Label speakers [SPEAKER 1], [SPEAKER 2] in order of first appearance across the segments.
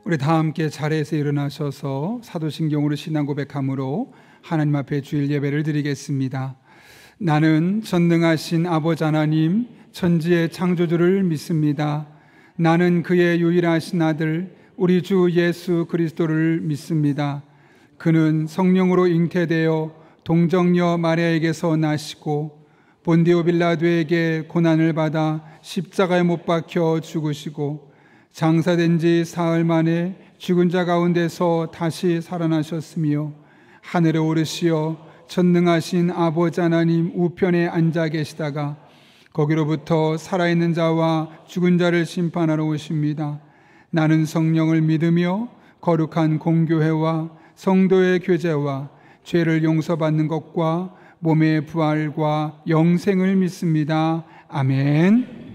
[SPEAKER 1] 우리 다 함께 자리에서 일어나셔서 사도신경으로 신앙 고백함으로 하나님 앞에 주일 예배를 드리겠습니다. 나는 전능하신 아버지 하나님 천지의 창조주를 믿습니다. 나는 그의 유일하신 아들 우리 주 예수 그리스도를 믿습니다. 그는 성령으로 잉태되어 동정녀 마리아에게서 나시고 본디오 빌라도에게 고난을 받아 십자가에 못 박혀 죽으시고 장사된 지 사흘 만에 죽은 자 가운데서 다시 살아나셨으며 하늘에 오르시어 전능하신 아버지 하나님 우편에 앉아 계시다가 거기로부터 살아있는 자와 죽은 자를 심판하러 오십니다. 나는 성령을 믿으며 거룩한 공교회와 성도의 교제와 죄를 용서받는 것과 몸의 부활과 영생을 믿습니다. 아멘.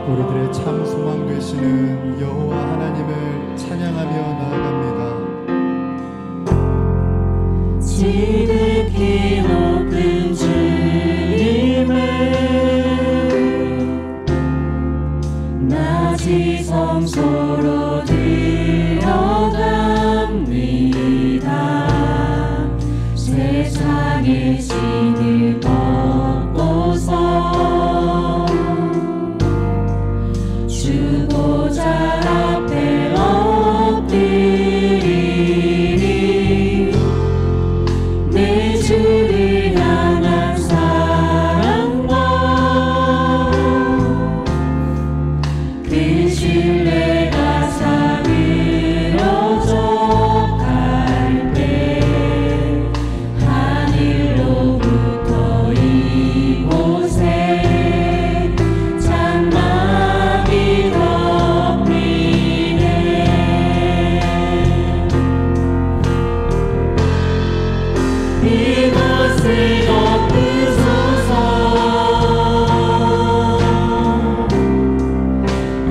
[SPEAKER 2] 우리들의 참 소망 되시는 여호와 하나님을 찬양하며 나아갑니다.
[SPEAKER 3] 지극히 높은 주님을 낮이 성소로 들어갑니다. 세상의 신을 벗고서 주보자 앞에 엎드리니 내 주를 향한 사랑과 그 신뢰가 사그러져 갈 때 하늘로부터 이곳에 장막이 이것을 덮으소서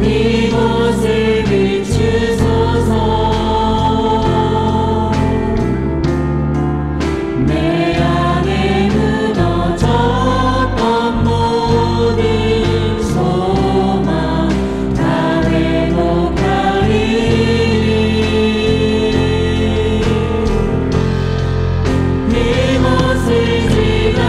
[SPEAKER 3] 이곳을 비추소서 내 안에 무너졌던 모든 소망 다 회복하리니 이곳을 지나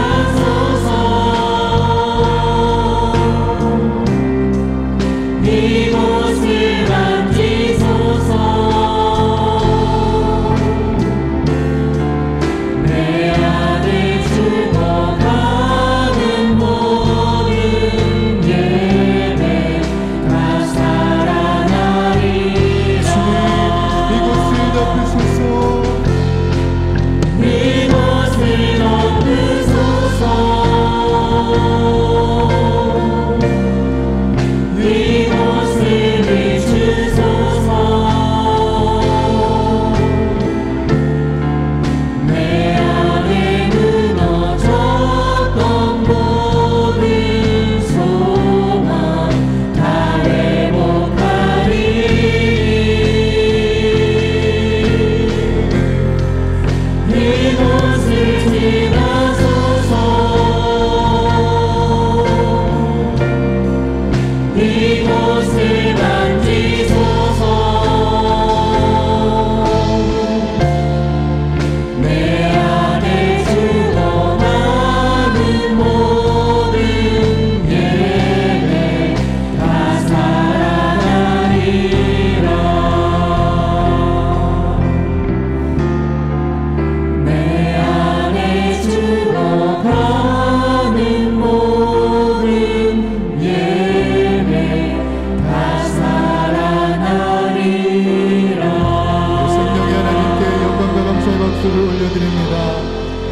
[SPEAKER 2] 박수를 올려드립니다.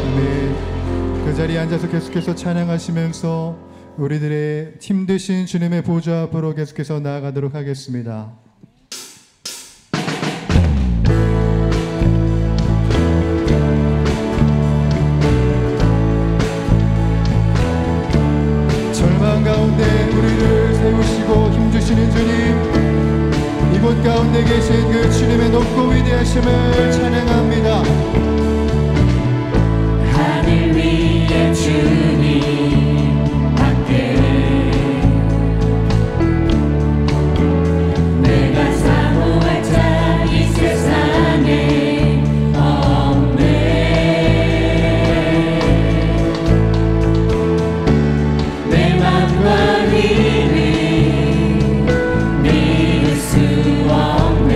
[SPEAKER 2] 아멘. 그 자리에 앉아서 계속해서 찬양하시면서 우리들의 힘드신 주님의 보좌 앞으로 계속해서 나아가도록 하겠습니다. 절망 가운데 우리를 세우시고 힘주시는 주님, 이곳 가운데 계신 그 주님의 높고 위대하심을 찬양합니다.
[SPEAKER 3] 하늘 위에 주님 밖에 내가 사모할 자 이 세상에 없네. 내 맘과 힘이 믿을 수 없네.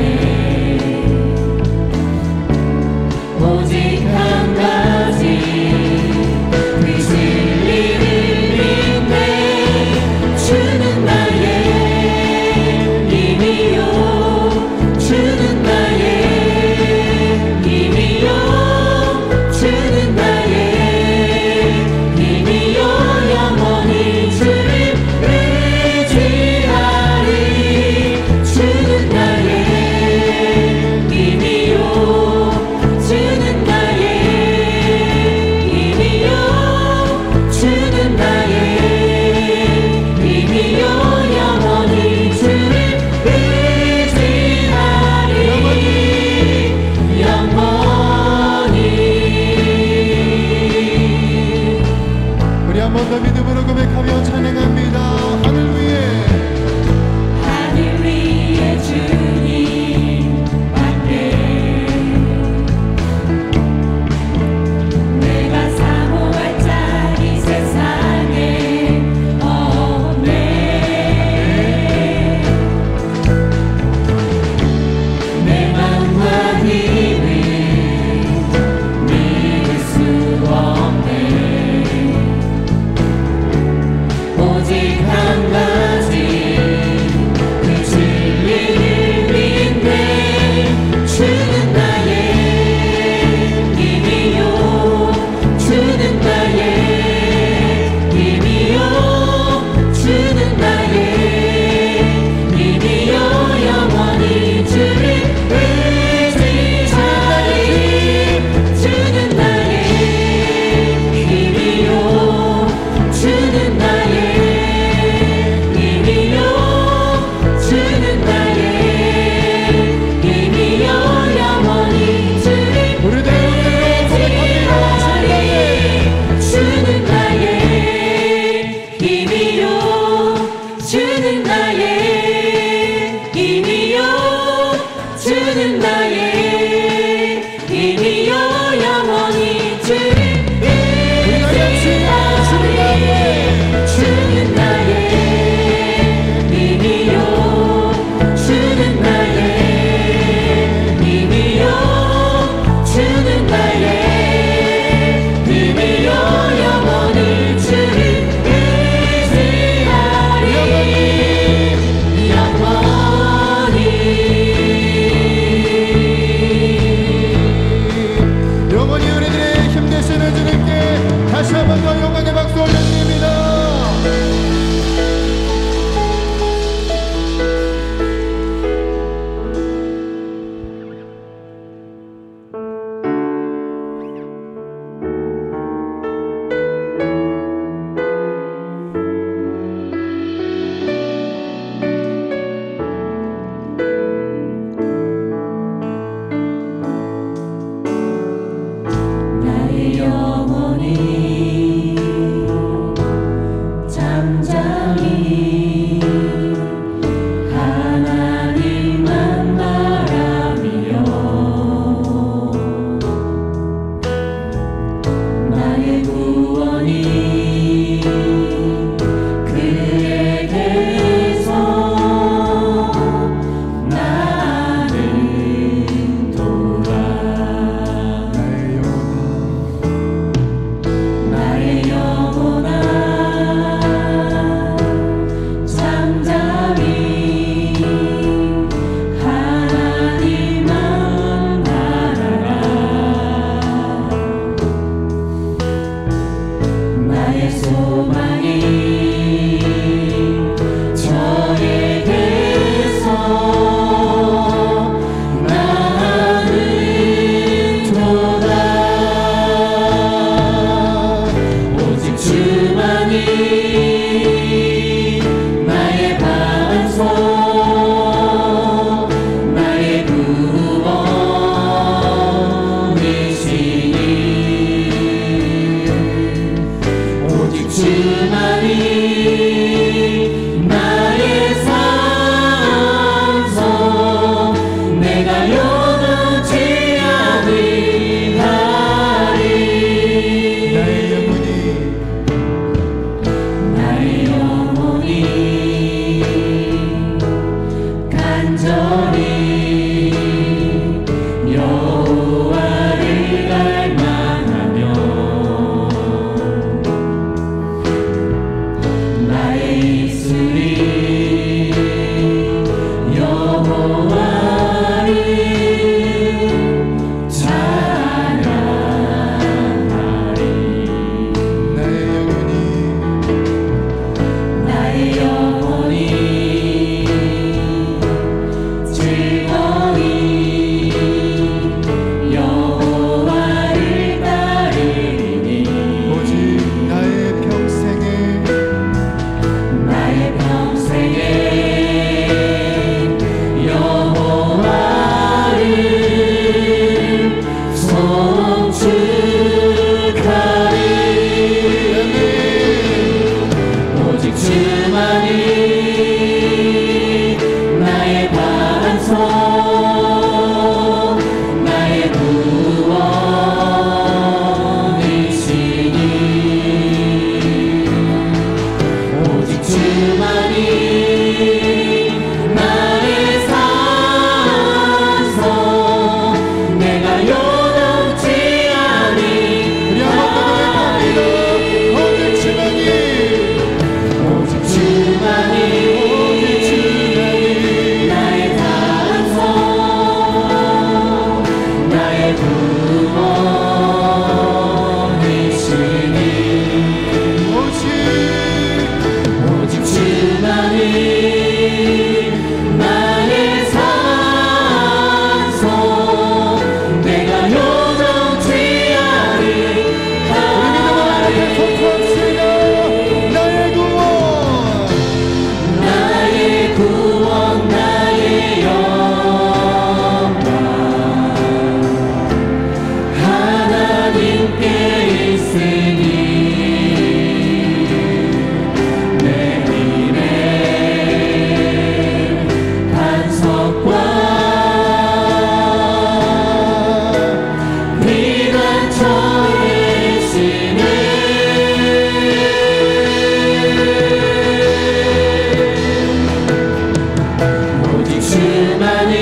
[SPEAKER 3] 송축하리 오직 주만이 나의 반석 나의 구원이시니 오직 주만이 나의 산성 내가 요동치 아니
[SPEAKER 2] 우리 한번 더 고백합니다. 오직 주만이
[SPEAKER 3] 오직 주만이 나의 반석 나의 구원이시니 오직 주만이 나의 산성 내가 요동치 아니
[SPEAKER 2] 나의 구원
[SPEAKER 3] 나의 구원 나의 영광 하나님께 있으니 내 힘의 반석과 피난처의 신을 오직 주만이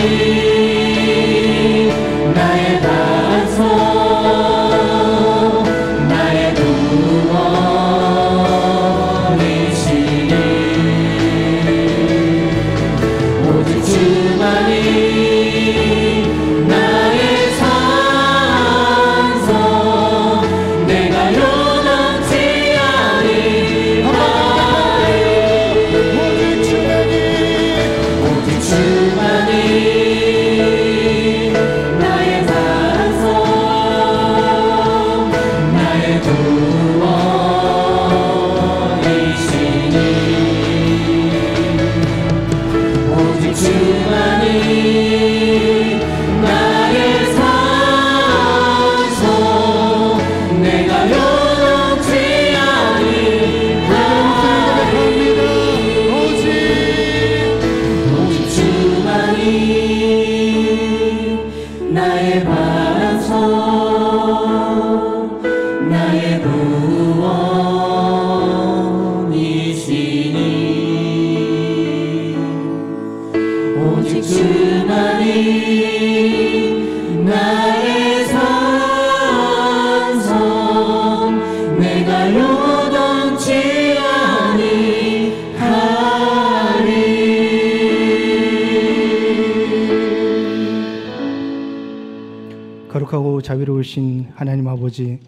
[SPEAKER 3] 나의 반석 나의 구원이시니 오직 주만이 나의 산성 내가 요동치 아니하리 오직 주만이 나의 반석 나의 구원이시니 오직 주만이 나의 산성 내가 요동치 아니하리 오직 주만이 나의 반석 나의 구원이시니 오직 주만이 나의 산성 내가 요동치 아니하리
[SPEAKER 4] 거룩하고 자비로우신 하나님 아버지,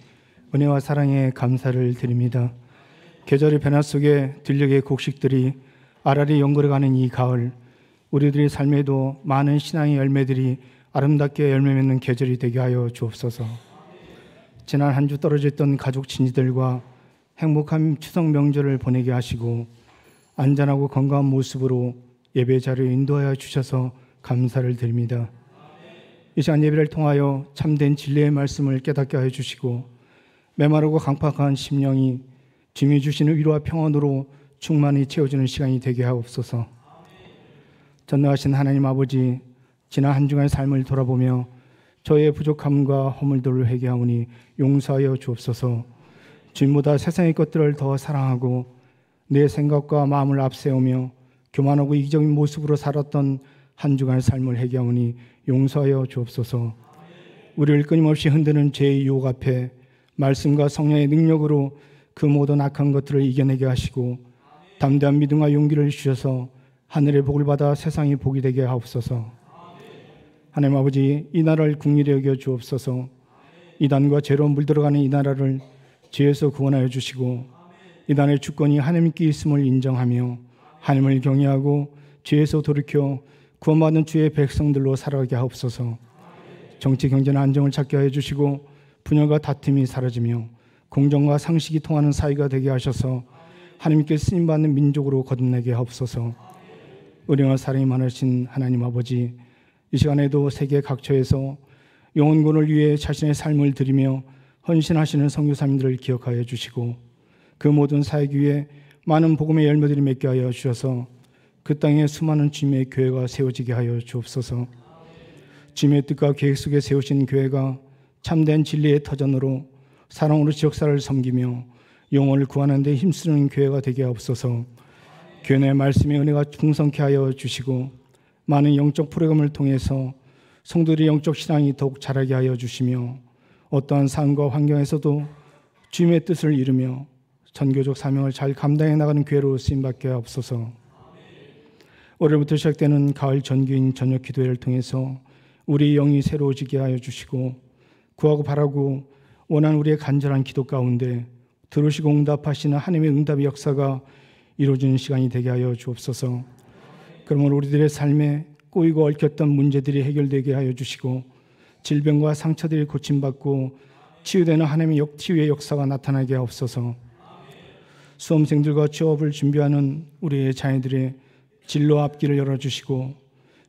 [SPEAKER 4] 은혜와 사랑에 감사를 드립니다. 계절의 변화 속에 들녘의 곡식들이 알알이 연걸어가는 이 가을, 우리들의 삶에도 많은 신앙의 열매들이 아름답게 열매 맺는 계절이 되게 하여 주옵소서. 지난 한 주 떨어져 있던 가족 친지들과 행복한 추석 명절을 보내게 하시고 안전하고 건강한 모습으로 예배 자리에 인도하여 주셔서 감사를 드립니다. 이 시간 예배를 통하여 참된 진리의 말씀을 깨닫게 하여 주시고 메마르고 강팍한 심령이 주님이 주시는 위로와 평안으로 충만히 채워지는 시간이 되게 하옵소서. 전능하신 하나님 아버지, 지난 한 주간의 삶을 돌아보며 저의 부족함과 허물들을 회개하오니 용서하여 주옵소서. 주님보다 세상의 것들을 더 사랑하고 내 생각과 마음을 앞세우며 교만하고 이기적인 모습으로 살았던 한 주간의 삶을 회개하오니 용서하여 주옵소서. 우리를 끊임없이 흔드는 죄의 유혹 앞에 말씀과 성령의 능력으로 그 모든 악한 것들을 이겨내게 하시고 담대한 믿음과 용기를 주셔서 하늘의 복을 받아 세상의 복이 되게 하옵소서. 하나님 아버지, 이 나라를 긍휼히 여겨 주옵소서. 이단과 죄로 물들어가는 이 나라를 죄에서 구원하여 주시고 이단의 주권이 하나님께 있음을 인정하며 하나님을 경외하고 죄에서 돌이켜 구원받은 주의 백성들로 살아가게 하옵소서. 정치 경제는 안정을 찾게 하여 주시고 분열과 다툼이 사라지며 공정과 상식이 통하는 사회가 되게 하셔서 하나님께 쓰임받는 민족으로 거듭나게 하옵소서. 은혜와 사랑이 많으신 하나님 아버지, 이 시간에도 세계 각처에서 영혼군을 위해 자신의 삶을 드리며 헌신하시는 선교사님들을 기억하여 주시고 그 모든 사역 위에 많은 복음의 열매들이 맺게 하여 주셔서 그 땅에 수많은 주님의 교회가 세워지게 하여 주옵소서. 주님의 뜻과 계획 속에 세우신 교회가 참된 진리의 터전으로 사랑으로 지역사를 섬기며 영혼을 구하는 데 힘쓰는 교회가 되게 하옵소서. 교회 내 말씀의 은혜가 풍성케 하여 주시고 많은 영적 프로그램을 통해서 성도들의 영적 신앙이 더욱 자라게 하여 주시며 어떠한 상황과 환경에서도 주님의 뜻을 이루며 전교적 사명을 잘 감당해 나가는 교회로 쓰임받게 하옵소서. 올해부터 시작되는 가을 전교인 저녁 기도회를 통해서 우리 영이 새로워지게 하여 주시고 구하고 바라고 원하는 우리의 간절한 기도 가운데 들으시고 응답하시는 하나님의 응답의 역사가 이루어지는 시간이 되게 하여 주옵소서. 그러면 우리들의 삶에 꼬이고 얽혔던 문제들이 해결되게 하여 주시고 질병과 상처들이 고침받고 치유되는 하나님의 치유의 역사가 나타나게 하옵소서. 수험생들과 취업을 준비하는 우리의 자녀들의 진로 앞길을 열어주시고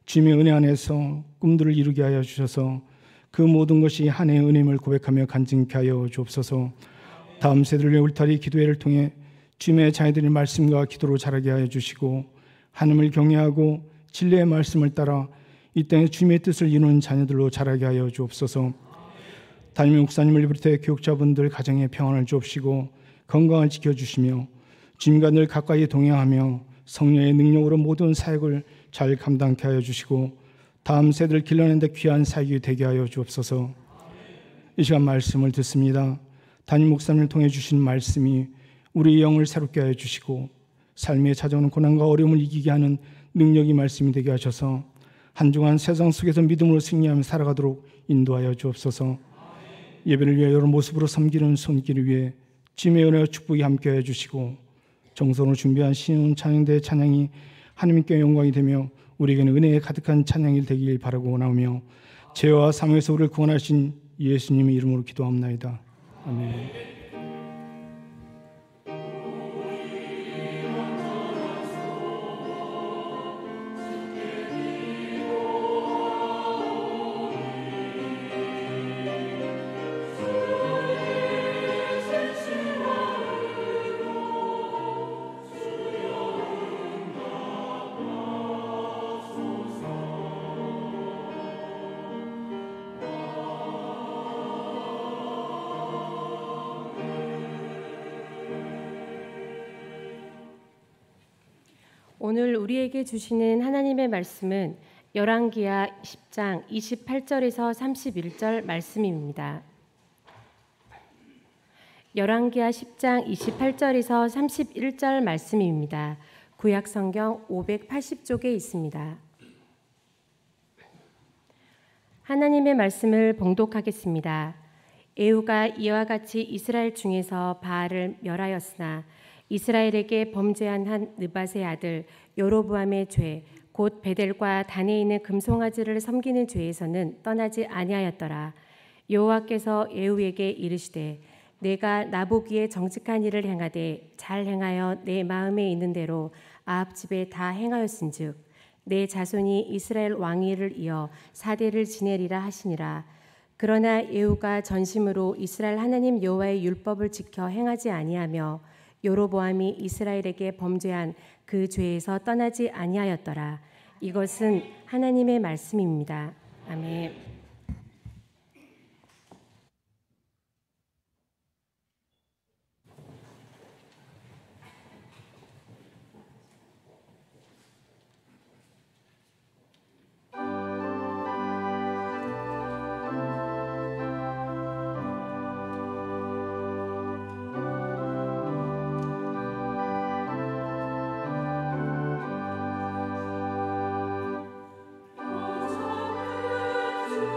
[SPEAKER 4] 주님의 은혜 안에서 꿈들을 이루게 하여 주셔서 그 모든 것이 한 해의 은혜임을 고백하며 간증케 하여 주옵소서. 다음 세대를 위해 울타리 기도회를 통해 주님의 자녀들의 말씀과 기도로 자라게 하여 주시고 하나님을 경외하고 진리의 말씀을 따라 이 땅에 주님의 뜻을 이루는 자녀들로 자라게 하여 주옵소서. 담임 목사님을 비롯해 교육자분들 가정에 평안을 주옵시고 건강을 지켜주시며 주님과 늘 가까이 동행하며 성령의 능력으로 모든 사역을 잘 감당케 하여 주시고 다음 세대를 길러내는 데 귀한 사역이 되게 하여 주옵소서. 이 시간 말씀을 듣습니다. 담임 목사님을 통해 주신 말씀이 우리 영을 새롭게 하여 주시고 삶에 찾아오는 고난과 어려움을 이기게 하는 능력이 말씀이 되게 하셔서 한 주간 세상 속에서 믿음으로 승리하며 살아가도록 인도하여 주옵소서. 예배를 위해 여러 모습으로 섬기는 손길을 위해 주님의 은혜와 축복이 함께하여 주시고 정성으로 준비한 신혼 찬양대의 찬양이 하나님께 영광이 되며 우리에게는 은혜에 가득한 찬양이 되길 바라고 원하며 죄와 사망에서 우리를 구원하신 예수님의 이름으로 기도합나이다. 아멘.
[SPEAKER 5] 오늘 우리에게 주시는 하나님의 말씀은 열왕기하 10장 28절에서 31절 말씀입니다. 열왕기하 10장 28절에서 31절 말씀입니다. 구약성경 580쪽에 있습니다. 하나님의 말씀을 봉독하겠습니다. 에후가 이와 같이 이스라엘 중에서 바알을 멸하였으나 이스라엘에게 범죄한 한 느밧의 아들 여로보암의 죄, 곧 베델과 단에 있는 금송아지를 섬기는 죄에서는 떠나지 아니하였더라. 여호와께서 에후에게 이르시되 내가 나보기에 정직한 일을 행하되 잘 행하여 내 마음에 있는 대로 아합 집에 다 행하였은즉 내 자손이 이스라엘 왕위를 이어 4대를 지내리라 하시니라. 그러나 에후가 전심으로 이스라엘 하나님 여호와의 율법을 지켜 행하지 아니하며 여로보암이 이스라엘에게 범죄한 그 죄에서 떠나지 아니하였더라. 이것은 하나님의 말씀입니다. 아멘.
[SPEAKER 3] 주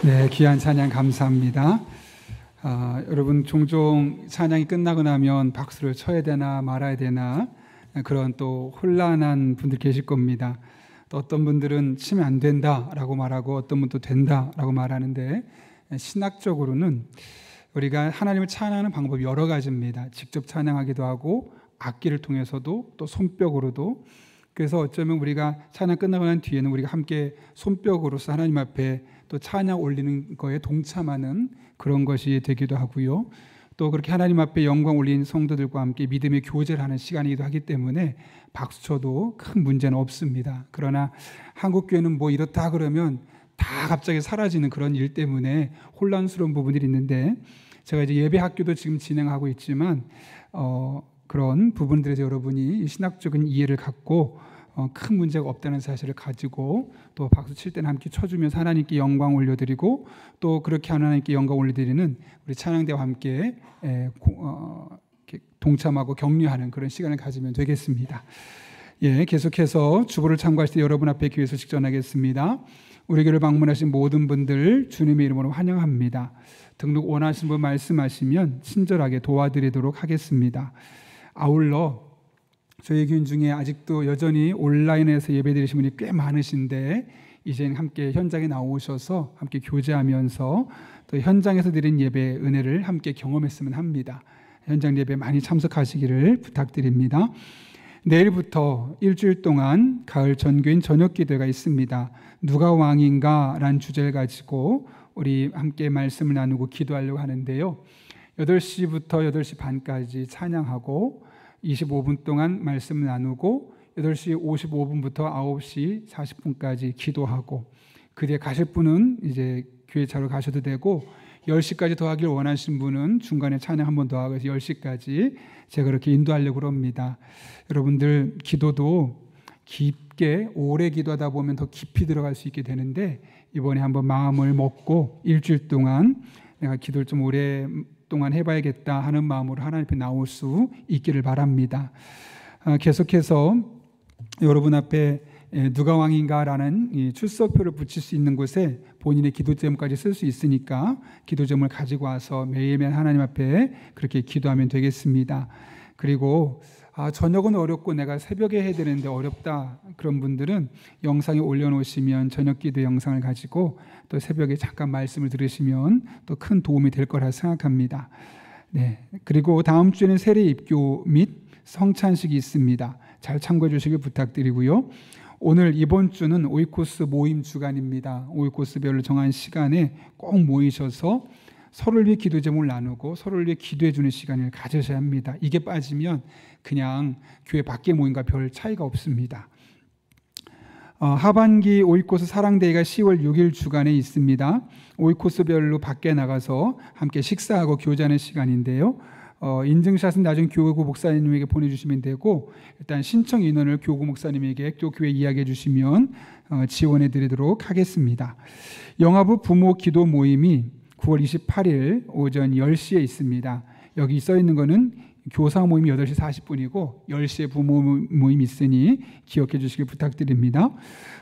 [SPEAKER 1] 네, 귀한 찬양 감사합니다. 여러분 종종 찬양이 끝나고 나면 박수를 쳐야 되나 말아야 되나 그런 또 혼란한 분들 계실 겁니다. 또 어떤 분들은 치면 안 된다라고 말하고 어떤 분도 된다라고 말하는데 신학적으로는 우리가 하나님을 찬양하는 방법이 여러 가지입니다. 직접 찬양하기도 하고 악기를 통해서도 또 손뼉으로도. 그래서 어쩌면 우리가 찬양 끝나고 난 뒤에는 우리가 함께 손뼉으로서 하나님 앞에 또 찬양 올리는 거에 동참하는 그런 것이 되기도 하고요. 또 그렇게 하나님 앞에 영광 올린 성도들과 함께 믿음의 교제를 하는 시간이기도 하기 때문에 박수 쳐도 큰 문제는 없습니다. 그러나 한국교회는 뭐 이렇다 그러면 다 갑자기 사라지는 그런 일 때문에 혼란스러운 부분들이 있는데, 제가 이제 예배 학교도 지금 진행하고 있지만 그런 부분들에서 여러분이 신학적인 이해를 갖고 큰 문제가 없다는 사실을 가지고 또 박수 칠 때는 함께 쳐주면서 하나님께 영광 올려드리고 또 그렇게 하나님께 영광 올려드리는 우리 찬양대와 함께 동참하고 격려하는 그런 시간을 가지면 되겠습니다. 예, 계속해서 주보를 참고하실 때 여러분 앞에 교회 소식 전하겠습니다. 우리 교회를 방문하신 모든 분들 주님의 이름으로 환영합니다. 등록 원하시는 분 말씀하시면 친절하게 도와드리도록 하겠습니다. 아울러 저희 교인 중에 아직도 여전히 온라인에서 예배드리신 분이 꽤 많으신데 이제는 함께 현장에 나오셔서 함께 교제하면서 또 현장에서 드린 예배의 은혜를 함께 경험했으면 합니다. 현장 예배 많이 참석하시기를 부탁드립니다. 내일부터 일주일 동안 가을 전교인 저녁 기도가 있습니다. 누가 왕인가 라는 주제를 가지고 우리 함께 말씀을 나누고 기도하려고 하는데요. 8시부터 8시 반까지 찬양하고 25분 동안 말씀을 나누고 8시 55분부터 9시 40분까지 기도하고 그 뒤에 가실 분은 이제 교회 차로 가셔도 되고 10시까지 더 하길 원하시는 분은 중간에 찬양 한 번 더 하고 해서 10시까지 제가 그렇게 인도하려고 합니다. 여러분들 기도도 깊게 오래 기도하다 보면 더 깊이 들어갈 수 있게 되는데 이번에 한번 마음을 먹고 일주일 동안 내가 기도를 좀 오랫동안 해봐야겠다 하는 마음으로 하나님 앞에 나올 수 있기를 바랍니다. 계속해서 여러분 앞에 누가 왕인가라는 이 출석표를 붙일 수 있는 곳에 본인의 기도 제목까지 쓸 수 있으니까 기도 제목을 가지고 와서 매일매일 하나님 앞에 그렇게 기도하면 되겠습니다. 그리고 저녁은 어렵고 내가 새벽에 해야 되는데 어렵다 그런 분들은 영상에 올려놓으시면 저녁 기도 영상을 가지고 또 새벽에 잠깐 말씀을 들으시면 또 큰 도움이 될 거라 생각합니다. 네, 그리고 다음 주에는 세례 입교 및 성찬식이 있습니다. 잘 참고해 주시길 부탁드리고요. 오늘 이번 주는 오이코스 모임 주간입니다. 오이코스별로 정한 시간에 꼭 모이셔서 서로를 위해 기도 제목을 나누고 서로를 위해 기도해 주는 시간을 가져셔야 합니다. 이게 빠지면 그냥 교회 밖에 모임과 별 차이가 없습니다. 하반기 오이코스 사랑데이가 10월 6일 주간에 있습니다. 오이코스별로 밖에 나가서 함께 식사하고 교제하는 시간인데요. 인증샷은 나중에 교구 목사님에게 보내주시면 되고 일단 신청 인원을 교구 목사님에게 또 교회 이야기해 주시면 지원해 드리도록 하겠습니다. 영화부 부모 기도 모임이 9월 28일 오전 10시에 있습니다. 여기 써 있는 거는 교사 모임이 8시 40분이고 10시에 부모 모임이 있으니 기억해 주시길 부탁드립니다.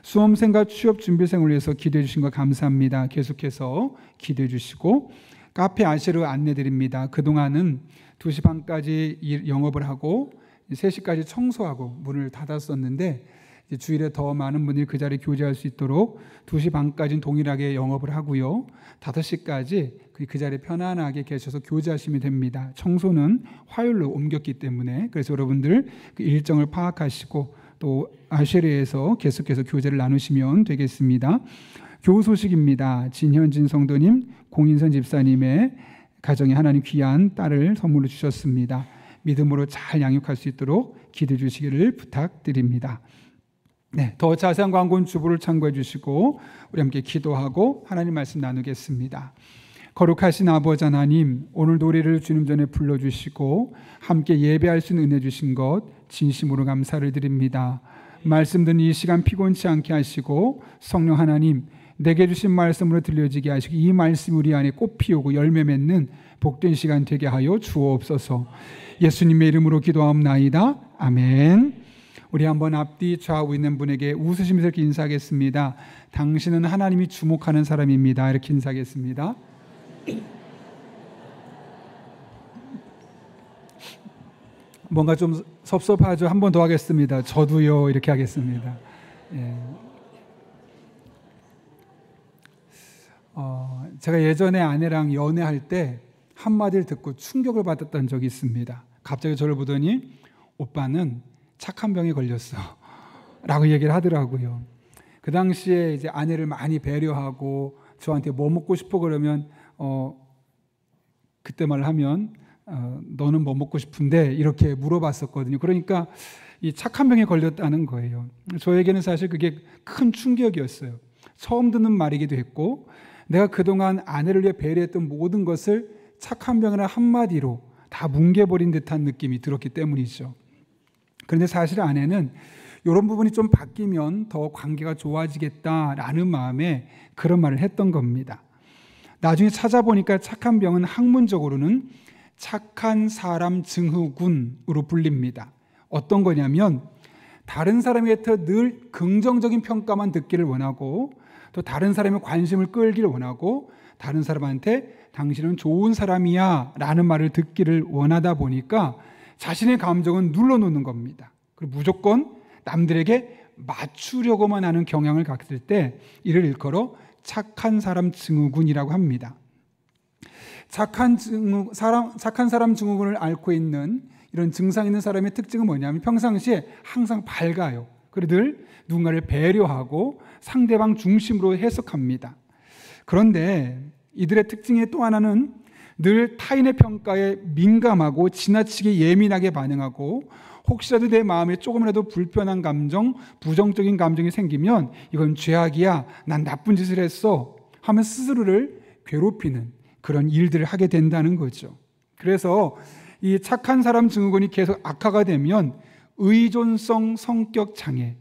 [SPEAKER 1] 수험생과 취업 준비생을 위해서 기도해 주신 거 감사합니다. 계속해서 기도해 주시고 카페 아시르 안내 드립니다. 그동안은 2시 반까지 영업을 하고 3시까지 청소하고 문을 닫았었는데 이제 주일에 더 많은 분들이 그 자리에 교제할 수 있도록 2시 반까지는 동일하게 영업을 하고요. 5시까지 그 자리에 편안하게 계셔서 교제하시면 됩니다. 청소는 화요일로 옮겼기 때문에 그래서 여러분들 그 일정을 파악하시고 또 아쉐르에서 계속해서 교제를 나누시면 되겠습니다. 교우 소식입니다. 진현진 성도님, 공인선 집사님의 가정에 하나님 귀한 딸을 선물로 주셨습니다. 믿음으로 잘 양육할 수 있도록 기도해 주시기를 부탁드립니다. 네, 더 자세한 광고는 주보를 참고해 주시고 우리 함께 기도하고 하나님 말씀 나누겠습니다. 거룩하신 아버지 하나님, 오늘도 우리를 주님 전에 불러주시고 함께 예배할 수 있는 은혜 주신 것 진심으로 감사를 드립니다. 말씀 듣는 이 시간 피곤치 않게 하시고 성령 하나님 내게 주신 말씀으로 들려지게 하시고 이 말씀 우리 안에 꽃 피우고 열매 맺는 복된 시간 되게 하여 주옵소서. 예수님의 이름으로 기도하옵나이다. 아멘. 우리 한번 앞뒤 좌우 있는 분에게 웃으시면서 이렇게 인사하겠습니다. 당신은 하나님이 주목하는 사람입니다. 이렇게 인사하겠습니다. 뭔가 좀 섭섭하죠? 한 번 더 하겠습니다. 저도요. 이렇게 하겠습니다. 예. 제가 예전에 아내랑 연애할 때 한마디를 듣고 충격을 받았던 적이 있습니다. 갑자기 저를 보더니 오빠는 착한 병에 걸렸어 라고 얘기를 하더라고요. 그 당시에 이제 아내를 많이 배려하고 저한테 뭐 먹고 싶어 그러면 그때 말하면 너는 뭐 먹고 싶은데 이렇게 물어봤었거든요. 그러니까 이 착한 병에 걸렸다는 거예요. 저에게는 사실 그게 큰 충격이었어요. 처음 듣는 말이기도 했고 내가 그동안 아내를 위해 배려했던 모든 것을 착한 병이라는 한마디로 다 뭉개버린 듯한 느낌이 들었기 때문이죠. 그런데 사실 아내는 이런 부분이 좀 바뀌면 더 관계가 좋아지겠다라는 마음에 그런 말을 했던 겁니다. 나중에 찾아보니까 착한 병은 학문적으로는 착한 사람 증후군으로 불립니다. 어떤 거냐면 다른 사람에게 늘 긍정적인 평가만 듣기를 원하고 또 다른 사람의 관심을 끌기를 원하고 다른 사람한테 당신은 좋은 사람이야 라는 말을 듣기를 원하다 보니까 자신의 감정은 눌러놓는 겁니다. 그리고 무조건 남들에게 맞추려고만 하는 경향을 갖을 때 이를 일컬어 착한 사람 증후군이라고 합니다. 착한 사람 증후군을 앓고 있는 이런 증상 있는 사람의 특징은 뭐냐면 평상시에 항상 밝아요. 그리고 늘 누군가를 배려하고 상대방 중심으로 해석합니다. 그런데 이들의 특징 의 또 하나는 늘 타인의 평가에 민감하고 지나치게 예민하게 반응하고 혹시라도 내 마음에 조금이라도 불편한 감정, 부정적인 감정이 생기면 이건 죄악이야, 난 나쁜 짓을 했어 하면 스스로를 괴롭히는 그런 일들을 하게 된다는 거죠. 그래서 이 착한 사람 증후군이 계속 악화가 되면 의존성 성격 장애,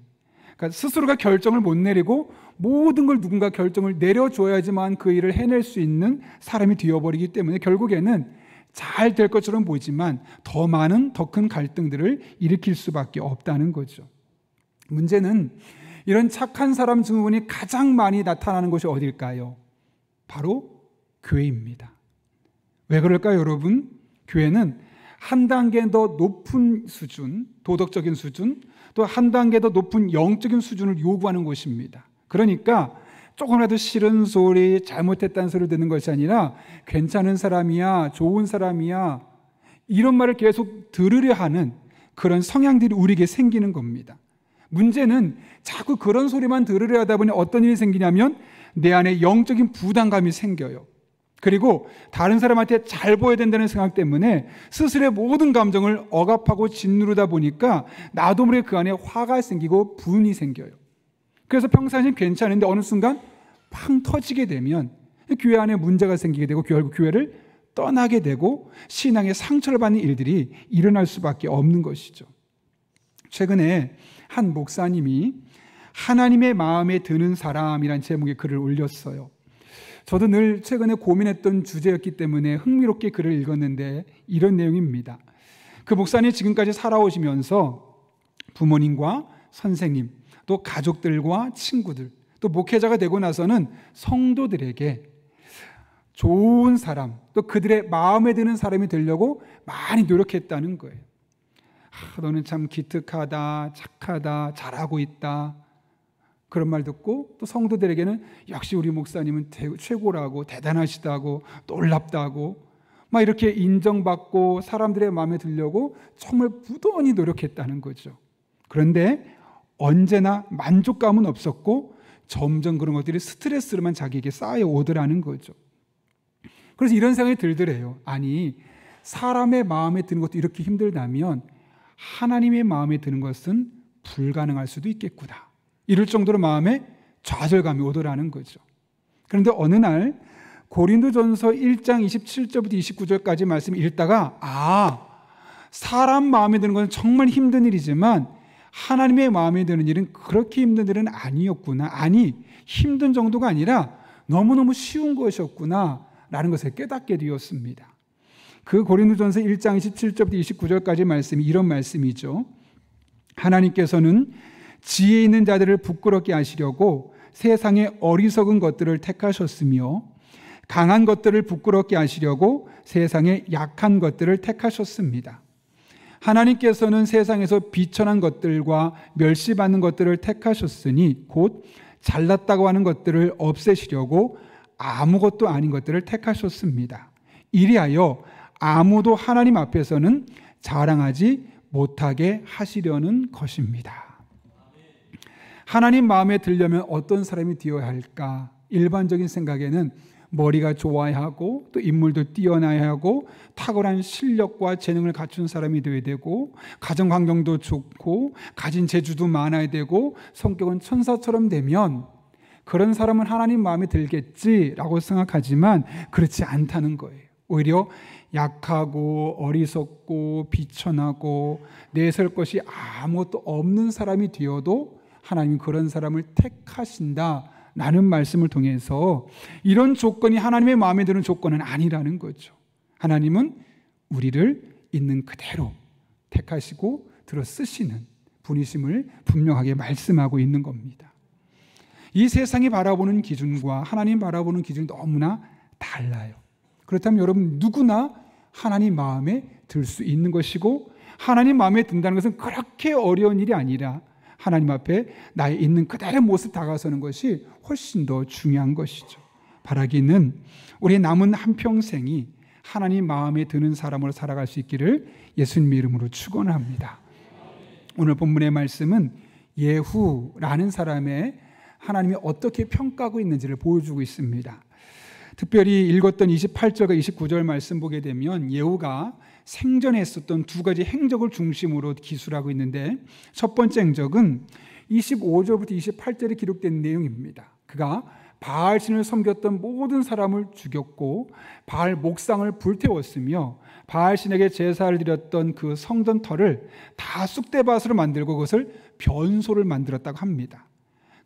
[SPEAKER 1] 그러니까 스스로가 결정을 못 내리고 모든 걸 누군가 결정을 내려줘야지만 그 일을 해낼 수 있는 사람이 되어버리기 때문에 결국에는 잘 될 것처럼 보이지만 더 많은 더 큰 갈등들을 일으킬 수밖에 없다는 거죠. 문제는 이런 착한 사람 증후군이 가장 많이 나타나는 곳이 어딜까요? 바로 교회입니다. 왜 그럴까요, 여러분? 교회는 한 단계 더 높은 수준, 도덕적인 수준, 또 한 단계 더 높은 영적인 수준을 요구하는 곳입니다. 그러니까 조금이라도 싫은 소리, 잘못했다는 소리를 듣는 것이 아니라 괜찮은 사람이야, 좋은 사람이야 이런 말을 계속 들으려 하는 그런 성향들이 우리에게 생기는 겁니다. 문제는 자꾸 그런 소리만 들으려 하다 보니 어떤 일이 생기냐면 내 안에 영적인 부담감이 생겨요. 그리고 다른 사람한테 잘 보여야 된다는 생각 때문에 스스로의 모든 감정을 억압하고 짓누르다 보니까 나도 모르게 그 안에 화가 생기고 분이 생겨요. 그래서 평상시엔 괜찮은데 어느 순간 팡 터지게 되면 교회 안에 문제가 생기게 되고 결국 교회를 떠나게 되고 신앙의 상처를 받는 일들이 일어날 수밖에 없는 것이죠. 최근에 한 목사님이 하나님의 마음에 드는 사람이란 제목의 글을 올렸어요. 저도 늘 최근에 고민했던 주제였기 때문에 흥미롭게 글을 읽었는데 이런 내용입니다. 그 목사님이 지금까지 살아오시면서 부모님과 선생님, 또 가족들과 친구들, 또 목회자가 되고 나서는 성도들에게 좋은 사람, 또 그들의 마음에 드는 사람이 되려고 많이 노력했다는 거예요. 너는 참 기특하다, 착하다, 잘하고 있다 그런 말 듣고 또 성도들에게는 역시 우리 목사님은 최고라고 대단하시다고 놀랍다고 막 이렇게 인정받고 사람들의 마음에 들려고 정말 부단히 노력했다는 거죠. 그런데 언제나 만족감은 없었고 점점 그런 것들이 스트레스로만 자기에게 쌓여오더라는 거죠. 그래서 이런 생각이 들더래요. 아니 사람의 마음에 드는 것도 이렇게 힘들다면 하나님의 마음에 드는 것은 불가능할 수도 있겠구나. 이럴 정도로 마음에 좌절감이 오더라는 거죠. 그런데 어느 날 고린도전서 1장 27절부터 29절까지 말씀 읽다가 사람 마음에 드는 것은 정말 힘든 일이지만 하나님의 마음에 드는 일은 그렇게 힘든 일은 아니었구나. 아니 힘든 정도가 아니라 너무너무 쉬운 것이었구나 라는 것을 깨닫게 되었습니다. 그 고린도전서 1장 27절부터 29절까지 말씀이 이런 말씀이죠. 하나님께서는 지혜 있는 자들을 부끄럽게 하시려고 세상의 어리석은 것들을 택하셨으며 강한 것들을 부끄럽게 하시려고 세상의 약한 것들을 택하셨습니다. 하나님께서는 세상에서 비천한 것들과 멸시받는 것들을 택하셨으니 곧 잘났다고 하는 것들을 없애시려고 아무것도 아닌 것들을 택하셨습니다. 이리하여 아무도 하나님 앞에서는 자랑하지 못하게 하시려는 것입니다. 하나님 마음에 들려면 어떤 사람이 되어야 할까? 일반적인 생각에는 머리가 좋아야 하고 또 인물도 뛰어나야 하고 탁월한 실력과 재능을 갖춘 사람이 되어야 되고 가정 환경도 좋고 가진 재주도 많아야 되고 성격은 천사처럼 되면 그런 사람은 하나님 마음에 들겠지라고 생각하지만 그렇지 않다는 거예요. 오히려 약하고 어리석고 비천하고 내설 것이 아무것도 없는 사람이 되어도 하나님이 그런 사람을 택하신다라는 말씀을 통해서 이런 조건이 하나님의 마음에 드는 조건은 아니라는 거죠. 하나님은 우리를 있는 그대로 택하시고 들어 쓰시는 분이심을 분명하게 말씀하고 있는 겁니다. 이 세상이 바라보는 기준과 하나님 바라보는 기준이 너무나 달라요. 그렇다면 여러분 누구나 하나님 마음에 들 수 있는 것이고 하나님 마음에 든다는 것은 그렇게 어려운 일이 아니라 하나님 앞에 나의 있는 그대로의 모습 다가서는 것이 훨씬 더 중요한 것이죠. 바라기는 우리의 남은 한평생이 하나님 마음에 드는 사람으로 살아갈 수 있기를 예수님의 이름으로 축원합니다. 오늘 본문의 말씀은 예후라는 사람의 하나님이 어떻게 평가하고 있는지를 보여주고 있습니다. 특별히 읽었던 28절과 29절 말씀 보게 되면 예후가 생전에 했었던 두 가지 행적을 중심으로 기술하고 있는데 첫 번째 행적은 25절부터 28절에 기록된 내용입니다. 그가 바알신을 섬겼던 모든 사람을 죽였고 바알 목상을 불태웠으며 바알신에게 제사를 드렸던 그 성전터를 다 쑥대밭으로 만들고 그것을 변소를 만들었다고 합니다.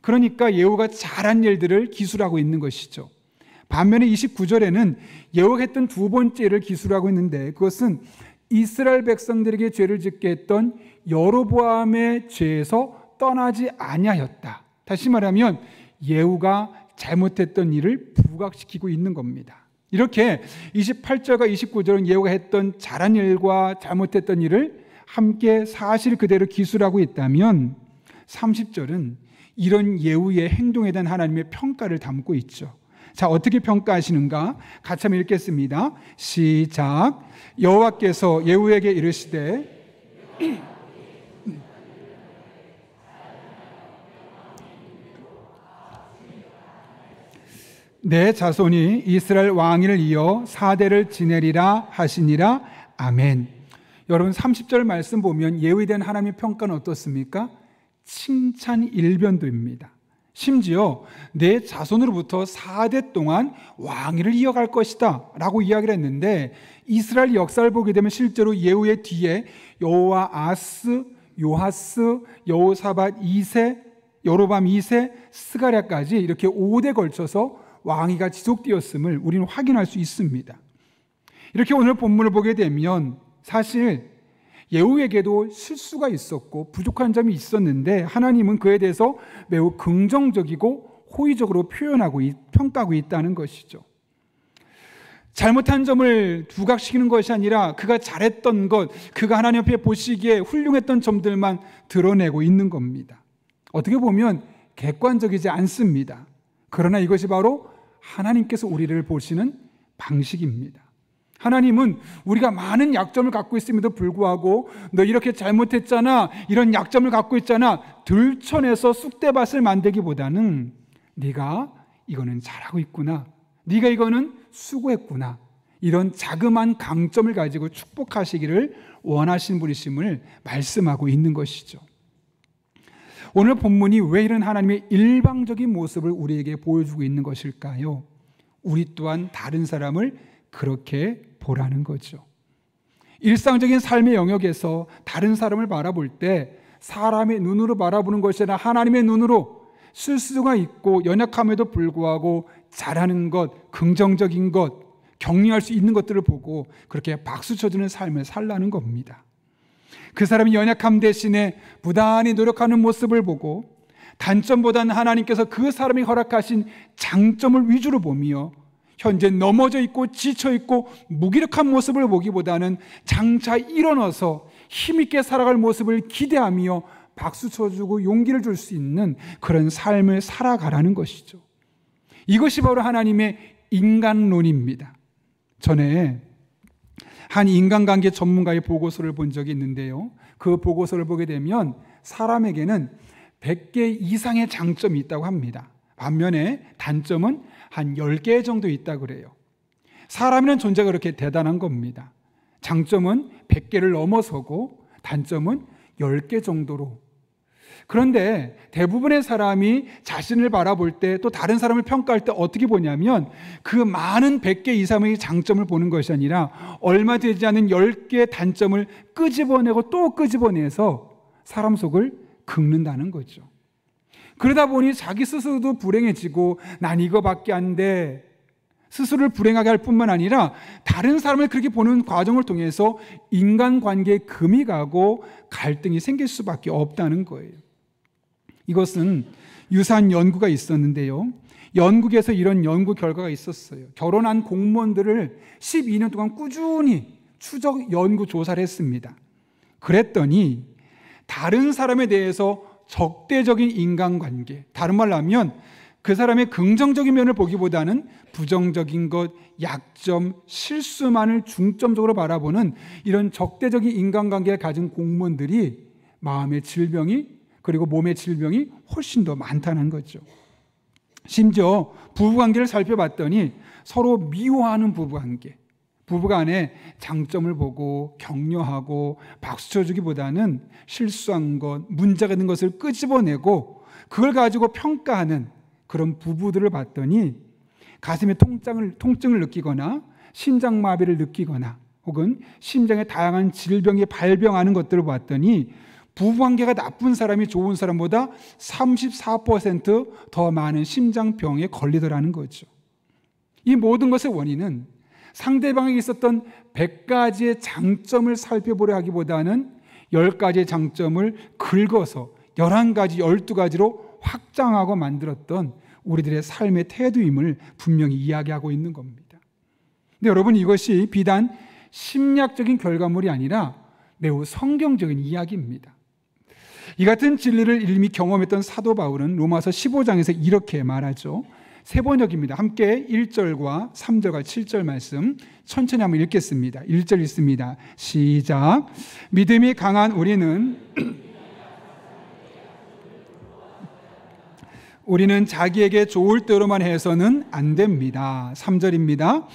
[SPEAKER 1] 그러니까 예후가 잘한 일들을 기술하고 있는 것이죠. 반면에 29절에는 예후가 했던 두 번째 일을 기술하고 있는데 그것은 이스라엘 백성들에게 죄를 짓게 했던 여로보암의 죄에서 떠나지 아니하였다. 다시 말하면 예후가 잘못했던 일을 부각시키고 있는 겁니다. 이렇게 28절과 29절은 예후가 했던 잘한 일과 잘못했던 일을 함께 사실 그대로 기술하고 있다면 30절은 이런 예후의 행동에 대한 하나님의 평가를 담고 있죠. 자, 어떻게 평가하시는가? 같이 한번 읽겠습니다. 시작. 여호와께서 예후에게 이르시되 내 자손이 이스라엘 왕위를 이어 4대를 지내리라 하시니라. 아멘. 여러분 30절 말씀 보면 예후에 대한 하나님의 평가는 어떻습니까? 칭찬 일변도입니다. 심지어 내 자손으로부터 4대 동안 왕위를 이어갈 것이다 라고 이야기를 했는데 이스라엘 역사를 보게 되면 실제로 예후의 뒤에 여호아스, 요하스, 여호사밧 2세, 여로밤 2세, 스가랴까지 이렇게 5대 걸쳐서 왕위가 지속되었음을 우리는 확인할 수 있습니다. 이렇게 오늘 본문을 보게 되면 사실 예후에게도 실수가 있었고 부족한 점이 있었는데 하나님은 그에 대해서 매우 긍정적이고 호의적으로 평가하고 있다는 것이죠. 잘못한 점을 부각시키는 것이 아니라 그가 잘했던 것, 그가 하나님 앞에 보시기에 훌륭했던 점들만 드러내고 있는 겁니다. 어떻게 보면 객관적이지 않습니다. 그러나 이것이 바로 하나님께서 우리를 보시는 방식입니다. 하나님은 우리가 많은 약점을 갖고 있음에도 불구하고 너 이렇게 잘못했잖아, 이런 약점을 갖고 있잖아, 들춰내서 쑥대밭을 만들기보다는 네가 이거는 잘하고 있구나, 네가 이거는 수고했구나, 이런 자그마한 강점을 가지고 축복하시기를 원하시는 분이심을 말씀하고 있는 것이죠. 오늘 본문이 왜 이런 하나님의 일방적인 모습을 우리에게 보여주고 있는 것일까요? 우리 또한 다른 사람을 그렇게 보라는 거죠. 일상적인 삶의 영역에서 다른 사람을 바라볼 때 사람의 눈으로 바라보는 것이 아니라 하나님의 눈으로 실수가 있고 연약함에도 불구하고 잘하는 것, 긍정적인 것, 격려할 수 있는 것들을 보고 그렇게 박수 쳐주는 삶을 살라는 겁니다. 그 사람이 연약함 대신에 부단히 노력하는 모습을 보고 단점보다는 하나님께서 그 사람이 허락하신 장점을 위주로 보며 현재 넘어져 있고 지쳐 있고 무기력한 모습을 보기보다는 장차 일어나서 힘있게 살아갈 모습을 기대하며 박수 쳐주고 용기를 줄 수 있는 그런 삶을 살아가라는 것이죠. 이것이 바로 하나님의 인간론입니다. 전에 한 인간관계 전문가의 보고서를 본 적이 있는데요, 그 보고서를 보게 되면 사람에게는 100개 이상의 장점이 있다고 합니다. 반면에 단점은 한 10개 정도 있다고 그래요. 사람이라는 존재가 그렇게 대단한 겁니다. 장점은 100개를 넘어서고 단점은 10개 정도로. 그런데 대부분의 사람이 자신을 바라볼 때, 또 다른 사람을 평가할 때 어떻게 보냐면 그 많은 100개 이상의 장점을 보는 것이 아니라 얼마 되지 않은 10개의 단점을 끄집어내고 또 끄집어내서 사람 속을 긁는다는 거죠. 그러다 보니 자기 스스로도 불행해지고 난 이거밖에 안 돼, 스스로를 불행하게 할 뿐만 아니라 다른 사람을 그렇게 보는 과정을 통해서 인간관계에 금이 가고 갈등이 생길 수밖에 없다는 거예요. 이것은 유사한 연구가 있었는데요, 영국에서 이런 연구 결과가 있었어요. 결혼한 공무원들을 12년 동안 꾸준히 추적 연구 조사를 했습니다. 그랬더니 다른 사람에 대해서 적대적인 인간관계, 다른 말로 하면 그 사람의 긍정적인 면을 보기보다는 부정적인 것, 약점, 실수만을 중점적으로 바라보는 이런 적대적인 인간관계를 가진 공무원들이 마음의 질병이, 그리고 몸의 질병이 훨씬 더 많다는 거죠. 심지어 부부관계를 살펴봤더니 서로 미워하는 부부관계, 부부간에 장점을 보고 격려하고 박수 쳐주기보다는 실수한 것, 문제가 된 것을 끄집어내고 그걸 가지고 평가하는 그런 부부들을 봤더니 가슴에 통증을 느끼거나 심장마비를 느끼거나 혹은 심장에 다양한 질병이 발병하는 것들을 봤더니 부부관계가 나쁜 사람이 좋은 사람보다 34% 더 많은 심장병에 걸리더라는 거죠. 이 모든 것의 원인은 상대방에게 있었던 100가지의 장점을 살펴보려 하기보다는 10가지의 장점을 긁어서 11가지, 12가지로 확장하고 만들었던 우리들의 삶의 태도임을 분명히 이야기하고 있는 겁니다. 근데 여러분, 이것이 비단 심리학적인 결과물이 아니라 매우 성경적인 이야기입니다. 이 같은 진리를 이미 경험했던 사도 바울은 로마서 15장에서 이렇게 말하죠. 세 번역입니다. 함께 1절과 3절과 7절 말씀 천천히 한번 읽겠습니다. 1절 읽습니다. 시작. 믿음이 강한 우리는 자기에게 좋을 대로만 해서는 안 됩니다. 3절입니다.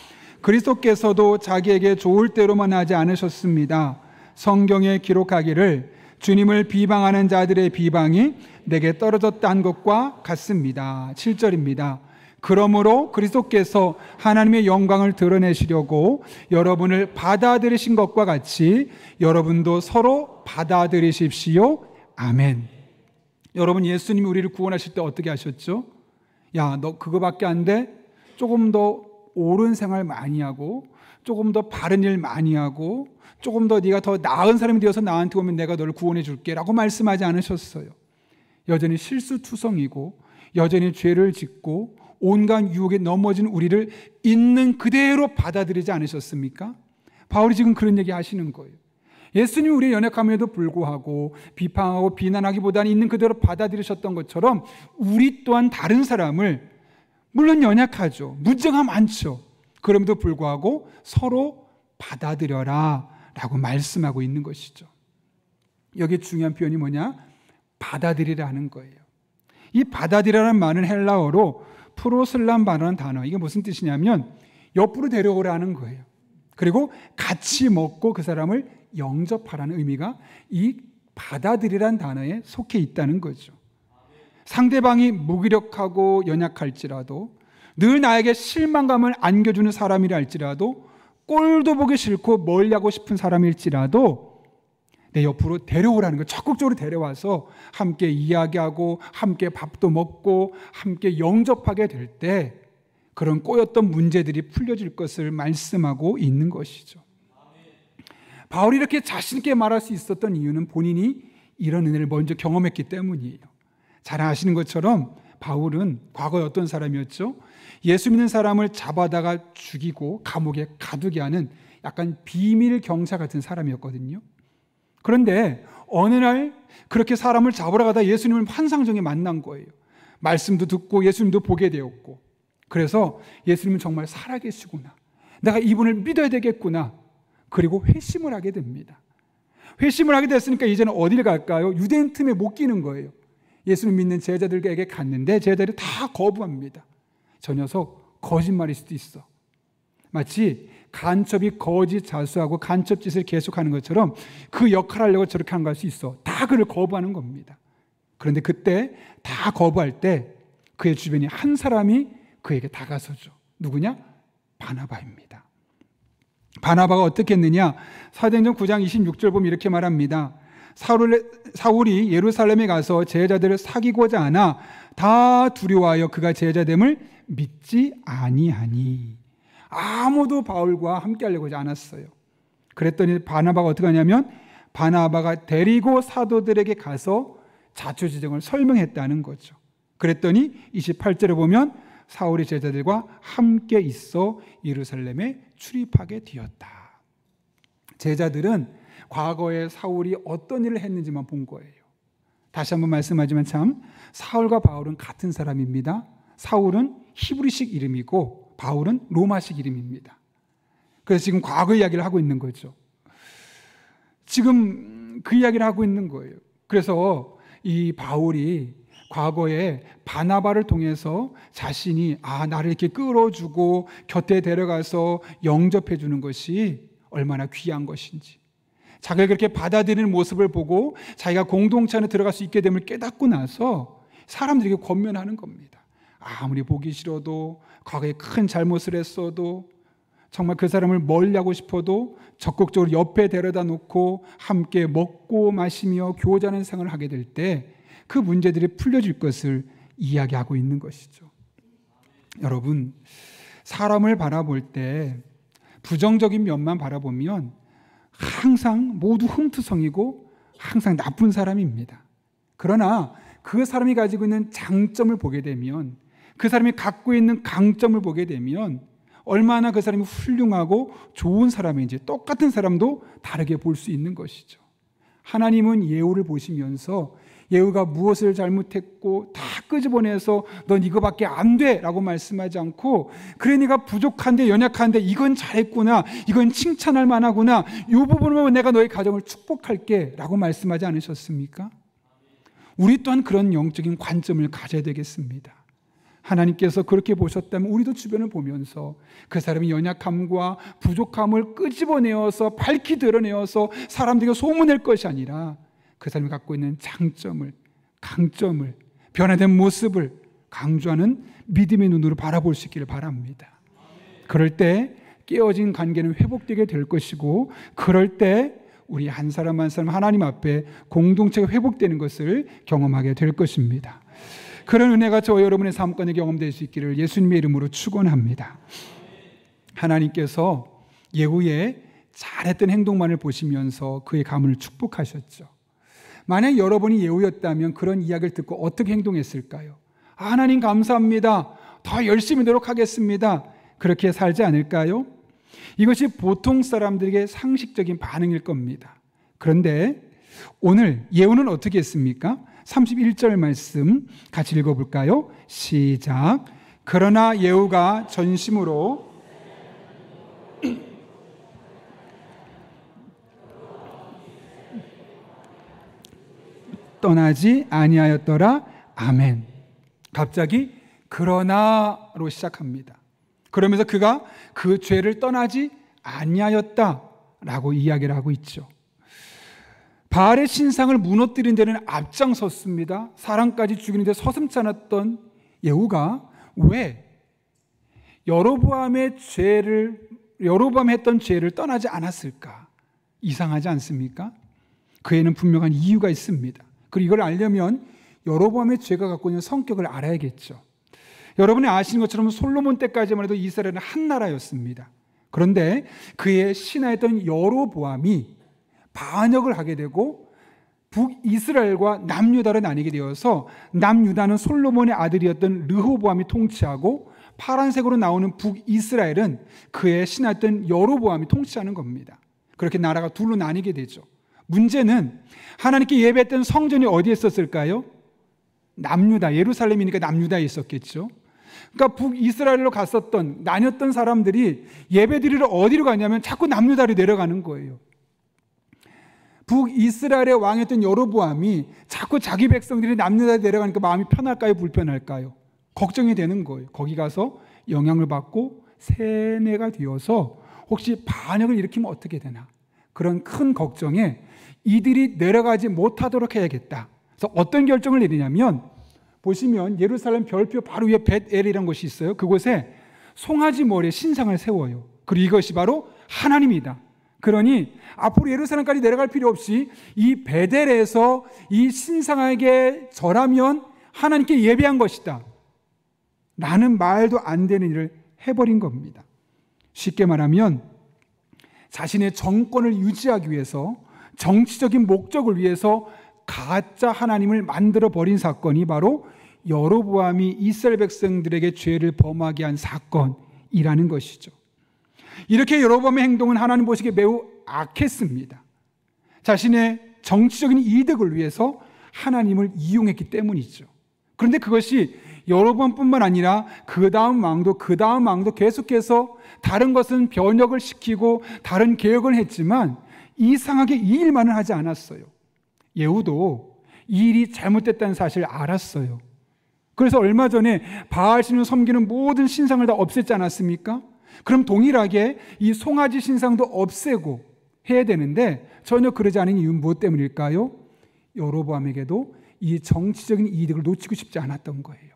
[SPEAKER 1] 그리스도께서도 자기에게 좋을 대로만 하지 않으셨습니다. 성경에 기록하기를 주님을 비방하는 자들의 비방이 내게 떨어졌다 한 것과 같습니다. 7절입니다. 그러므로 그리스도께서 하나님의 영광을 드러내시려고 여러분을 받아들이신 것과 같이 여러분도 서로 받아들이십시오. 아멘. 여러분, 예수님이 우리를 구원하실 때 어떻게 하셨죠? 야, 너 그거밖에 안 돼? 조금 더 옳은 생활 많이 하고, 조금 더 바른 일 많이 하고, 조금 더 네가 더 나은 사람이 되어서 나한테 오면 내가 너를 구원해 줄게 라고 말씀하지 않으셨어요. 여전히 실수투성이고 여전히 죄를 짓고 온갖 유혹에 넘어진 우리를 있는 그대로 받아들이지 않으셨습니까? 바울이 지금 그런 얘기 하시는 거예요. 예수님이 우리의 연약함에도 불구하고 비판하고 비난하기보다는 있는 그대로 받아들이셨던 것처럼 우리 또한 다른 사람을, 물론 연약하죠, 문제가 많죠, 그럼에도 불구하고 서로 받아들여라 라고 말씀하고 있는 것이죠. 여기 중요한 표현이 뭐냐? 받아들이라는 거예요. 이 받아들이라는 말은 헬라어로 프로슬람바라는 단어, 이게 무슨 뜻이냐면 옆으로 데려오라는 거예요. 그리고 같이 먹고 그 사람을 영접하라는 의미가 이 받아들이라는 단어에 속해 있다는 거죠. 상대방이 무기력하고 연약할지라도, 늘 나에게 실망감을 안겨주는 사람이라 할지라도, 꼴도 보기 싫고 멀리하고 싶은 사람일지라도 내 옆으로 데려오라는 거예요. 적극적으로 데려와서 함께 이야기하고 함께 밥도 먹고 함께 영접하게 될 때 그런 꼬였던 문제들이 풀려질 것을 말씀하고 있는 것이죠. 바울이 이렇게 자신 있게 말할 수 있었던 이유는 본인이 이런 은혜를 먼저 경험했기 때문이에요. 잘 아시는 것처럼 바울은 과거에 어떤 사람이었죠? 예수 믿는 사람을 잡아다가 죽이고 감옥에 가두게 하는 약간 비밀 경사 같은 사람이었거든요. 그런데 어느 날 그렇게 사람을 잡으러 가다 예수님을 환상적에 만난 거예요. 말씀도 듣고 예수님도 보게 되었고, 그래서 예수님은 정말 살아계시구나, 내가 이분을 믿어야 되겠구나, 그리고 회심을 하게 됩니다. 회심을 하게 됐으니까 이제는 어디를 갈까요? 유대인 틈에 못 끼는 거예요. 예수님 믿는 제자들에게 갔는데 제자들이 다 거부합니다. 저 녀석 거짓말일 수도 있어. 마치 간첩이 거짓 자수하고 간첩 짓을 계속하는 것처럼 그 역할을 하려고 저렇게 하는 걸 수 있어. 다 그를 거부하는 겁니다. 그런데 그때 다 거부할 때 그의 주변에 한 사람이 그에게 다가서죠. 누구냐? 바나바입니다. 바나바가 어떻게 했느냐? 사도행전 9장 26절 보면 이렇게 말합니다. 사울이 예루살렘에 가서 제자들을 사귀고자 하나 다 두려워하여 그가 제자됨을 믿지 아니하니. 아무도 바울과 함께 하려고 하지 않았어요. 그랬더니 바나바가 어떻게 하냐면 바나바가 데리고 사도들에게 가서 자초지종을 설명했다는 거죠. 그랬더니 28절에 보면 사울이 제자들과 함께 있어 예루살렘에 출입하게 되었다. 제자들은 과거에 사울이 어떤 일을 했는지만 본 거예요. 다시 한번 말씀하지만 참 사울과 바울은 같은 사람입니다. 사울은 히브리식 이름이고 바울은 로마식 이름입니다. 그래서 지금 과거 이야기를 하고 있는 거죠. 지금 그 이야기를 하고 있는 거예요. 그래서 이 바울이 과거에 바나바를 통해서 자신이 나를 이렇게 끌어주고 곁에 데려가서 영접해 주는 것이 얼마나 귀한 것인지, 자기가 그렇게 받아들이는 모습을 보고 자기가 공동체 안에 들어갈 수 있게 됨을 깨닫고 나서 사람들에게 권면하는 겁니다. 아무리 보기 싫어도, 과거에 큰 잘못을 했어도, 정말 그 사람을 멀리하고 싶어도 적극적으로 옆에 데려다 놓고 함께 먹고 마시며 교제하는 생활을 하게 될 때 그 문제들이 풀려질 것을 이야기하고 있는 것이죠. 여러분, 사람을 바라볼 때 부정적인 면만 바라보면 항상 모두 흠투성이고 항상 나쁜 사람입니다. 그러나 그 사람이 가지고 있는 장점을 보게 되면, 그 사람이 갖고 있는 강점을 보게 되면 얼마나 그 사람이 훌륭하고 좋은 사람인지 똑같은 사람도 다르게 볼 수 있는 것이죠. 하나님은 예후를 보시면서 예후가 무엇을 잘못했고 다 끄집어내서 넌 이거밖에 안 돼 라고 말씀하지 않고, 그래 네가 부족한데 연약한데 이건 잘했구나, 이건 칭찬할 만하구나, 이 부분으로 내가 너의 가정을 축복할게 라고 말씀하지 않으셨습니까? 우리 또한 그런 영적인 관점을 가져야 되겠습니다. 하나님께서 그렇게 보셨다면 우리도 주변을 보면서 그 사람의 연약함과 부족함을 끄집어내어서 밝히 드러내어서 사람들에게 소문낼 것이 아니라 그 사람이 갖고 있는 장점을, 강점을, 변화된 모습을 강조하는 믿음의 눈으로 바라볼 수 있기를 바랍니다. 그럴 때 깨어진 관계는 회복되게 될 것이고, 그럴 때 우리 한 사람 한 사람 하나님 앞에 공동체가 회복되는 것을 경험하게 될 것입니다. 그런 은혜가 저와 여러분의 삶 가운데 경험될 수 있기를 예수님의 이름으로 축원합니다. 하나님께서 예후의 잘했던 행동만을 보시면서 그의 가문을 축복하셨죠. 만약 여러분이 예후였다면 그런 이야기를 듣고 어떻게 행동했을까요? 하나님 감사합니다, 더 열심히 노력하겠습니다, 그렇게 살지 않을까요? 이것이 보통 사람들에게 상식적인 반응일 겁니다. 그런데 오늘 예후는 어떻게 했습니까? 31절 말씀 같이 읽어볼까요? 시작. 그러나 예후가 전심으로 떠나지 아니하였더라. 아멘. 갑자기 그러나로 시작합니다. 그러면서 그가 그 죄를 떠나지 아니하였다라고 이야기를 하고 있죠. 바알의 신상을 무너뜨린 데는 앞장섰습니다. 사람까지 죽이는 데 서슴지 않았던 예후가 왜 여로보암이 했던 죄를 떠나지 않았을까? 이상하지 않습니까? 그에는 분명한 이유가 있습니다. 그리고 이걸 알려면 여로보암의 죄가 갖고 있는 성격을 알아야겠죠. 여러분이 아시는 것처럼 솔로몬 때까지만 해도 이스라엘은 한 나라였습니다. 그런데 그의 신하였던 여로보암이 반역을 하게 되고 북이스라엘과 남유다로 나뉘게 되어서 남유다는 솔로몬의 아들이었던 르호보암이 통치하고 파란색으로 나오는 북이스라엘은 그의 신하였던 여로보암이 통치하는 겁니다. 그렇게 나라가 둘로 나뉘게 되죠. 문제는 하나님께 예배했던 성전이 어디에 있었을까요? 남유다, 예루살렘이니까 남유다에 있었겠죠. 그러니까 북이스라엘로 갔었던, 나뉘었던 사람들이 예배드리러 어디로 가냐면 자꾸 남유다로 내려가는 거예요. 북이스라엘의 왕이었던 여로보암이 자꾸 자기 백성들이 남유다에 내려가니까 마음이 편할까요? 불편할까요? 걱정이 되는 거예요. 거기 가서 영향을 받고 세뇌가 되어서 혹시 반역을 일으키면 어떻게 되나, 그런 큰 걱정에 이들이 내려가지 못하도록 해야겠다. 그래서 어떤 결정을 내리냐면, 보시면 예루살렘 별표 바로 위에 벳엘이라는 곳이 있어요. 그곳에 송아지 머리에 신상을 세워요. 그리고 이것이 바로 하나님이다. 그러니 앞으로 예루살렘까지 내려갈 필요 없이 이 벳엘에서 이 신상에게 절하면 하나님께 예배한 것이다 라는 말도 안 되는 일을 해버린 겁니다. 쉽게 말하면 자신의 정권을 유지하기 위해서, 정치적인 목적을 위해서 가짜 하나님을 만들어 버린 사건이 바로 여로보암이 이스라엘 백성들에게 죄를 범하게 한 사건이라는 것이죠. 이렇게 여로보암의 행동은 하나님 보시기에 매우 악했습니다. 자신의 정치적인 이득을 위해서 하나님을 이용했기 때문이죠. 그런데 그것이 여로보암뿐만 아니라 그 다음 왕도 계속해서 다른 것은 변혁을 시키고 다른 개혁을 했지만 이상하게 이 일만은 하지 않았어요. 예후도 이 일이 잘못됐다는 사실을 알았어요. 그래서 얼마 전에 바알신을 섬기는 모든 신상을 다 없앴지 않았습니까? 그럼 동일하게 이 송아지 신상도 없애고 해야 되는데 전혀 그러지 않은 이유는 무엇 때문일까요? 여로보암에게도 이 정치적인 이득을 놓치고 싶지 않았던 거예요.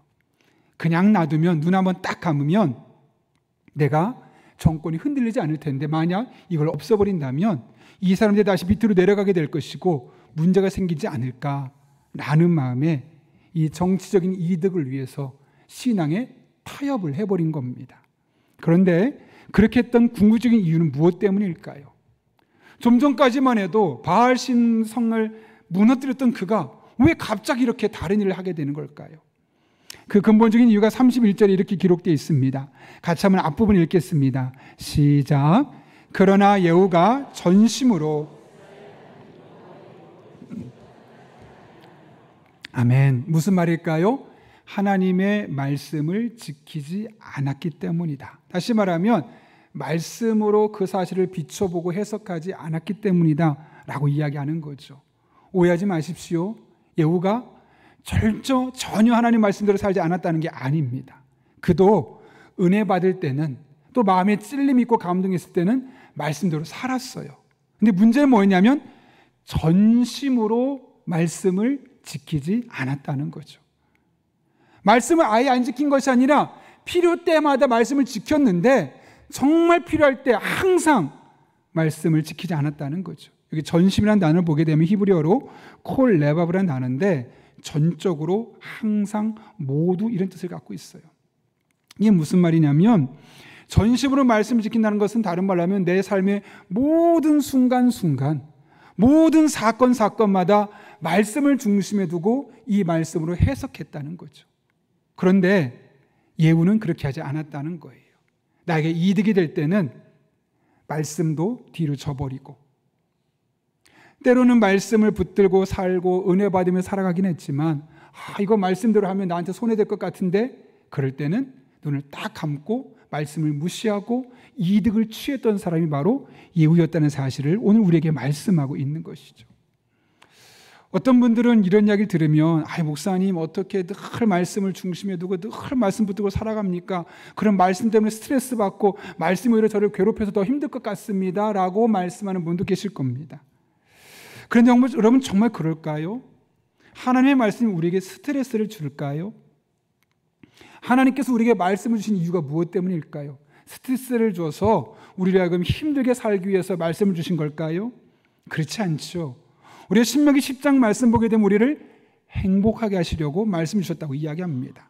[SPEAKER 1] 그냥 놔두면, 눈 한번 딱 감으면 내가 정권이 흔들리지 않을 텐데, 만약 이걸 없애버린다면 이 사람들이 다시 밑으로 내려가게 될 것이고 문제가 생기지 않을까라는 마음에 이 정치적인 이득을 위해서 신앙에 타협을 해버린 겁니다. 그런데 그렇게 했던 궁극적인 이유는 무엇 때문일까요? 좀 전까지만 해도 바알신 성을 무너뜨렸던 그가 왜 갑자기 이렇게 다른 일을 하게 되는 걸까요? 그 근본적인 이유가 31절에 이렇게 기록되어 있습니다. 같이 한번 앞부분 읽겠습니다. 시작. 그러나 예후가 전심으로, 아멘. 무슨 말일까요? 하나님의 말씀을 지키지 않았기 때문이다. 다시 말하면 말씀으로 그 사실을 비춰보고 해석하지 않았기 때문이다 라고 이야기하는 거죠. 오해하지 마십시오. 예후가 전혀 하나님 말씀대로 살지 않았다는 게 아닙니다. 그도 은혜 받을 때는, 또 마음에 찔림이 있고 감동이 있을 때는 말씀대로 살았어요. 근데 문제는 뭐였냐면 전심으로 말씀을 지키지 않았다는 거죠. 말씀을 아예 안 지킨 것이 아니라 필요 때마다 말씀을 지켰는데 정말 필요할 때 항상 말씀을 지키지 않았다는 거죠. 여기 전심이라는 단어를 보게 되면 히브리어로 콜 레바브라는 단어인데 전적으로, 항상, 모두 이런 뜻을 갖고 있어요. 이게 무슨 말이냐면 전심으로 말씀을 지킨다는 것은 다른 말로 하면 내 삶의 모든 순간순간, 모든 사건마다 말씀을 중심에 두고 이 말씀으로 해석했다는 거죠. 그런데 예후는 그렇게 하지 않았다는 거예요. 나에게 이득이 될 때는 말씀도 뒤로 져버리고, 때로는 말씀을 붙들고 살고 은혜 받으며 살아가긴 했지만 이거 말씀대로 하면 나한테 손해될 것 같은데, 그럴 때는 눈을 딱 감고 말씀을 무시하고 이득을 취했던 사람이 바로 예후였다는 사실을 오늘 우리에게 말씀하고 있는 것이죠. 어떤 분들은 이런 이야기를 들으면 목사님 어떻게 늘 말씀을 중심에 두고 늘 말씀 붙들고 살아갑니까? 그런 말씀 때문에 스트레스 받고 말씀이 오히려 저를 괴롭혀서 더 힘들 것 같습니다 라고 말씀하는 분도 계실 겁니다. 그런데 여러분 정말 그럴까요? 하나님의 말씀이 우리에게 스트레스를 줄까요? 하나님께서 우리에게 말씀을 주신 이유가 무엇 때문일까요? 스트레스를 줘서 우리를 하여금 힘들게 살기 위해서 말씀을 주신 걸까요? 그렇지 않죠. 우리가 신명기 10장 말씀 보게 되면 우리를 행복하게 하시려고 말씀 주셨다고 이야기합니다.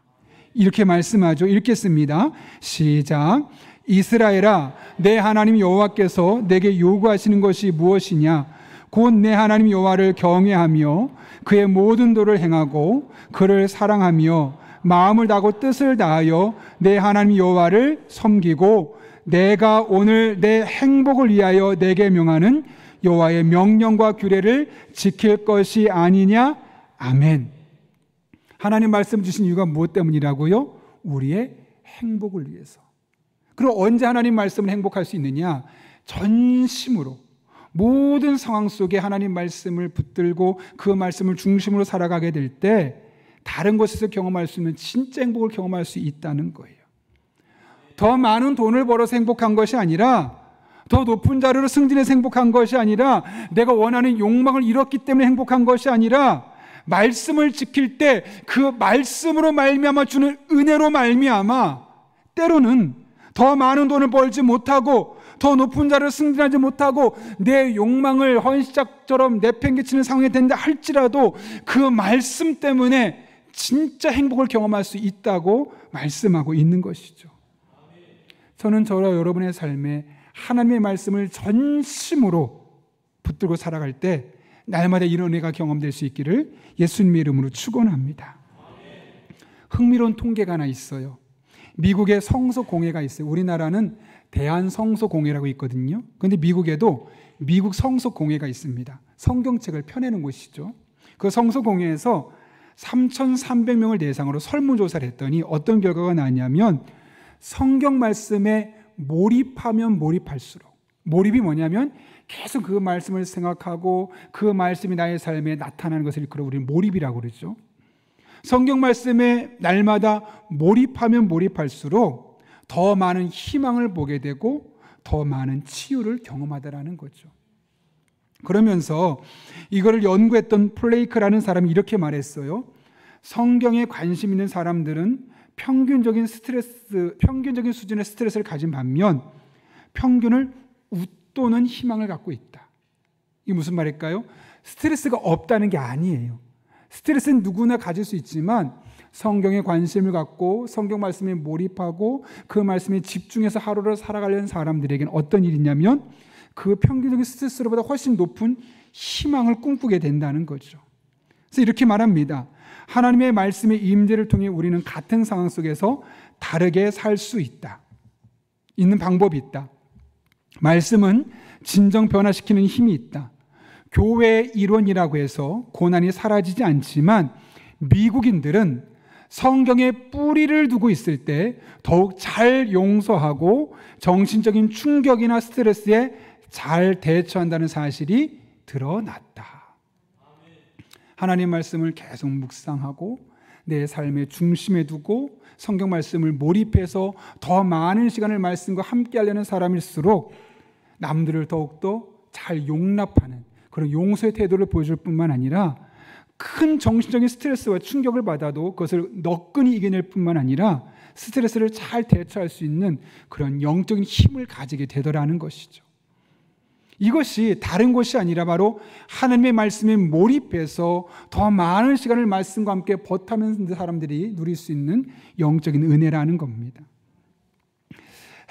[SPEAKER 1] 이렇게 말씀하죠. 읽겠습니다. 시작. 이스라엘아, 내 하나님 여호와께서 내게 요구하시는 것이 무엇이냐? 곧 내 하나님 여호와를 경외하며 그의 모든 도를 행하고 그를 사랑하며 마음을 다하고 뜻을 다하여 내 하나님 여호와를 섬기고 내가 오늘 내 행복을 위하여 내게 명하는 여호와의 명령과 규례를 지킬 것이 아니냐. 아멘. 하나님 말씀 주신 이유가 무엇 때문이라고요? 우리의 행복을 위해서. 그럼 언제 하나님 말씀을 행복할 수 있느냐? 전심으로 모든 상황 속에 하나님 말씀을 붙들고 그 말씀을 중심으로 살아가게 될 때 다른 곳에서 경험할 수 있는 진짜 행복을 경험할 수 있다는 거예요. 더 많은 돈을 벌어서 행복한 것이 아니라, 더 높은 자리로 승진해서 행복한 것이 아니라, 내가 원하는 욕망을 이뤘기 때문에 행복한 것이 아니라, 말씀을 지킬 때 그 말씀으로 말미암아 주는 은혜로 말미암아 때로는 더 많은 돈을 벌지 못하고 더 높은 자리를 승진하지 못하고 내 욕망을 헌시작처럼 내팽개치는 상황이 된다 할지라도 그 말씀 때문에 진짜 행복을 경험할 수 있다고 말씀하고 있는 것이죠. 저는 저와 여러분의 삶에 하나님의 말씀을 전심으로 붙들고 살아갈 때 날마다 이런 은혜가 경험될 수 있기를 예수님의 이름으로 축원합니다. 흥미로운 통계가 하나 있어요. 미국의 성소공회가 있어요. 우리나라는 대한성소공회라고 있거든요. 그런데 미국에도 미국 성소공회가 있습니다. 성경책을 펴내는 곳이죠. 그 성소공회에서 3,300명을 대상으로 설문조사를 했더니 어떤 결과가 나왔냐면, 성경 말씀에 몰입하면 몰입할수록, 몰입이 뭐냐면 계속 그 말씀을 생각하고 그 말씀이 나의 삶에 나타나는 것을 일컬어 우리는 몰입이라고 그러죠. 성경 말씀에 날마다 몰입하면 몰입할수록 더 많은 희망을 보게 되고 더 많은 치유를 경험하다라는 거죠. 그러면서 이거를 연구했던 플레이크라는 사람이 이렇게 말했어요. 성경에 관심 있는 사람들은 평균적인 수준의 스트레스를 가진 반면 평균을 웃도는 희망을 갖고 있다. 이게 무슨 말일까요? 스트레스가 없다는 게 아니에요. 스트레스는 누구나 가질 수 있지만 성경에 관심을 갖고 성경 말씀에 몰입하고 그 말씀에 집중해서 하루를 살아가려는 사람들에게는 어떤 일이냐면 그 평균적인 스트레스보다 훨씬 높은 희망을 꿈꾸게 된다는 거죠. 그래서 이렇게 말합니다. 하나님의 말씀의 임재를 통해 우리는 같은 상황 속에서 다르게 살 수 있다. 있는 방법이 있다. 말씀은 진정 변화시키는 힘이 있다. 교회의 일원이라고 해서 고난이 사라지지 않지만 미국인들은 성경에 뿌리를 두고 있을 때 더욱 잘 용서하고 정신적인 충격이나 스트레스에 잘 대처한다는 사실이 드러났다. 하나님 말씀을 계속 묵상하고 내 삶의 중심에 두고 성경 말씀을 몰입해서 더 많은 시간을 말씀과 함께 하려는 사람일수록 남들을 더욱더 잘 용납하는 그런 용서의 태도를 보여줄 뿐만 아니라 큰 정신적인 스트레스와 충격을 받아도 그것을 너끈히 이겨낼 뿐만 아니라 스트레스를 잘 대처할 수 있는 그런 영적인 힘을 가지게 되더라는 것이죠. 이것이 다른 것이 아니라 바로 하나님의 말씀에 몰입해서 더 많은 시간을 말씀과 함께 버타면서 사람들이 누릴 수 있는 영적인 은혜라는 겁니다.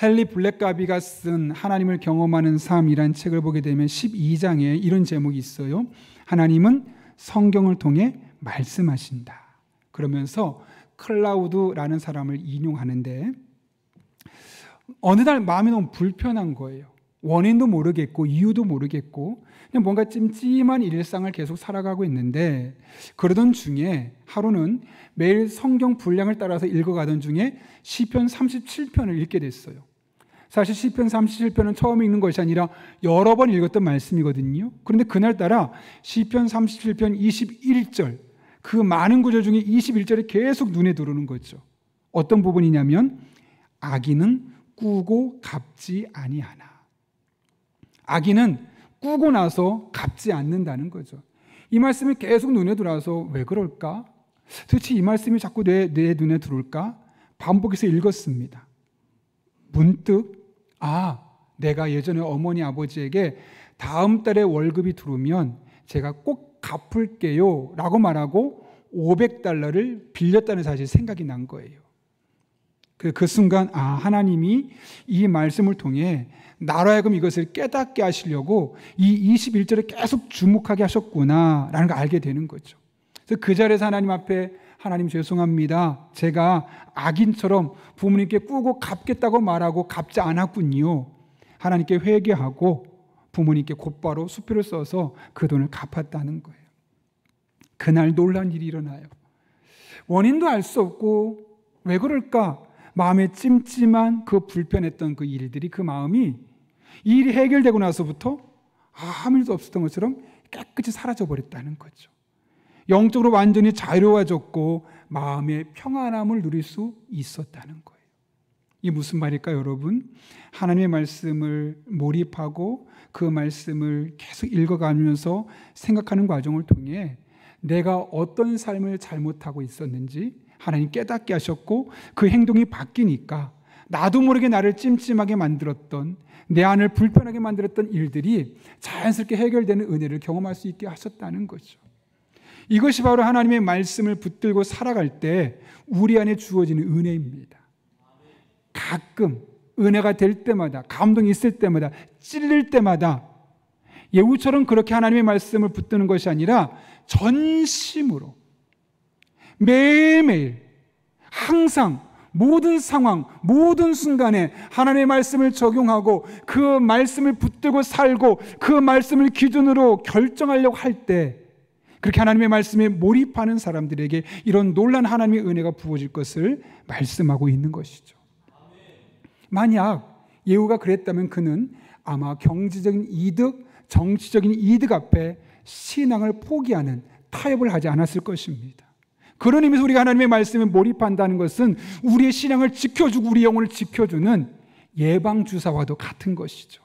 [SPEAKER 1] 헨리 블랙가비가 쓴 하나님을 경험하는 삶이란 책을 보게 되면 12장에 이런 제목이 있어요. 하나님은 성경을 통해 말씀하신다. 그러면서 클라우드라는 사람을 인용하는데 어느 날 마음이 너무 불편한 거예요. 원인도 모르겠고 이유도 모르겠고 그냥 뭔가 찜찜한 일상을 계속 살아가고 있는데 그러던 중에 하루는 매일 성경 분량을 따라서 읽어가던 중에 시편 37편을 읽게 됐어요. 사실 시편 37편은 처음 읽는 것이 아니라 여러 번 읽었던 말씀이거든요. 그런데 그날따라 시편 37편 21절 그 많은 구절 중에 21절이 계속 눈에 들어오는 거죠. 어떤 부분이냐면 악인은 꾸고 갚지 아니하나. 악인은 꾸고 나서 갚지 않는다는 거죠. 이 말씀이 계속 눈에 들어와서 왜 그럴까? 도대체 이 말씀이 자꾸 내 눈에 들어올까? 반복해서 읽었습니다. 문득 내가 예전에 어머니 아버지에게 다음 달에 월급이 들어오면 제가 꼭 갚을게요 라고 말하고 $500를 빌렸다는 사실이 생각이 난 거예요. 그 순간 하나님이 이 말씀을 통해 나로 하여금 이것을 깨닫게 하시려고 이 21절에 계속 주목하게 하셨구나라는 걸 알게 되는 거죠. 그래서 그 자리에서 하나님 앞에 하나님 죄송합니다. 제가 악인처럼 부모님께 꾸고 갚겠다고 말하고 갚지 않았군요. 하나님께 회개하고 부모님께 곧바로 수표를 써서 그 돈을 갚았다는 거예요. 그날 놀란 일이 일어나요. 원인도 알 수 없고 왜 그럴까? 마음에 찜찜한 그 불편했던 그 일들이 그 마음이 이 일이 해결되고 나서부터 아무 일도 없었던 것처럼 깨끗이 사라져버렸다는 거죠. 영적으로 완전히 자유로워졌고 마음의 평안함을 누릴 수 있었다는 거예요. 이게 무슨 말일까요, 여러분? 하나님의 말씀을 몰입하고 그 말씀을 계속 읽어가면서 생각하는 과정을 통해 내가 어떤 삶을 잘못하고 있었는지 하나님 깨닫게 하셨고 그 행동이 바뀌니까 나도 모르게 나를 찜찜하게 만들었던 내 안을 불편하게 만들었던 일들이 자연스럽게 해결되는 은혜를 경험할 수 있게 하셨다는 거죠. 이것이 바로 하나님의 말씀을 붙들고 살아갈 때 우리 안에 주어지는 은혜입니다. 가끔 은혜가 될 때마다, 감동이 있을 때마다, 찔릴 때마다 예후처럼 그렇게 하나님의 말씀을 붙드는 것이 아니라 전심으로 매일매일 항상 모든 상황, 모든 순간에 하나님의 말씀을 적용하고 그 말씀을 붙들고 살고 그 말씀을 기준으로 결정하려고 할 때 그렇게 하나님의 말씀에 몰입하는 사람들에게 이런 놀라운 하나님의 은혜가 부어질 것을 말씀하고 있는 것이죠. 만약 예후가 그랬다면 그는 아마 경제적인 이득, 정치적인 이득 앞에 신앙을 포기하는 타협을 하지 않았을 것입니다. 그런 의미에서 우리가 하나님의 말씀에 몰입한다는 것은 우리의 신앙을 지켜주고 우리 영혼을 지켜주는 예방주사와도 같은 것이죠.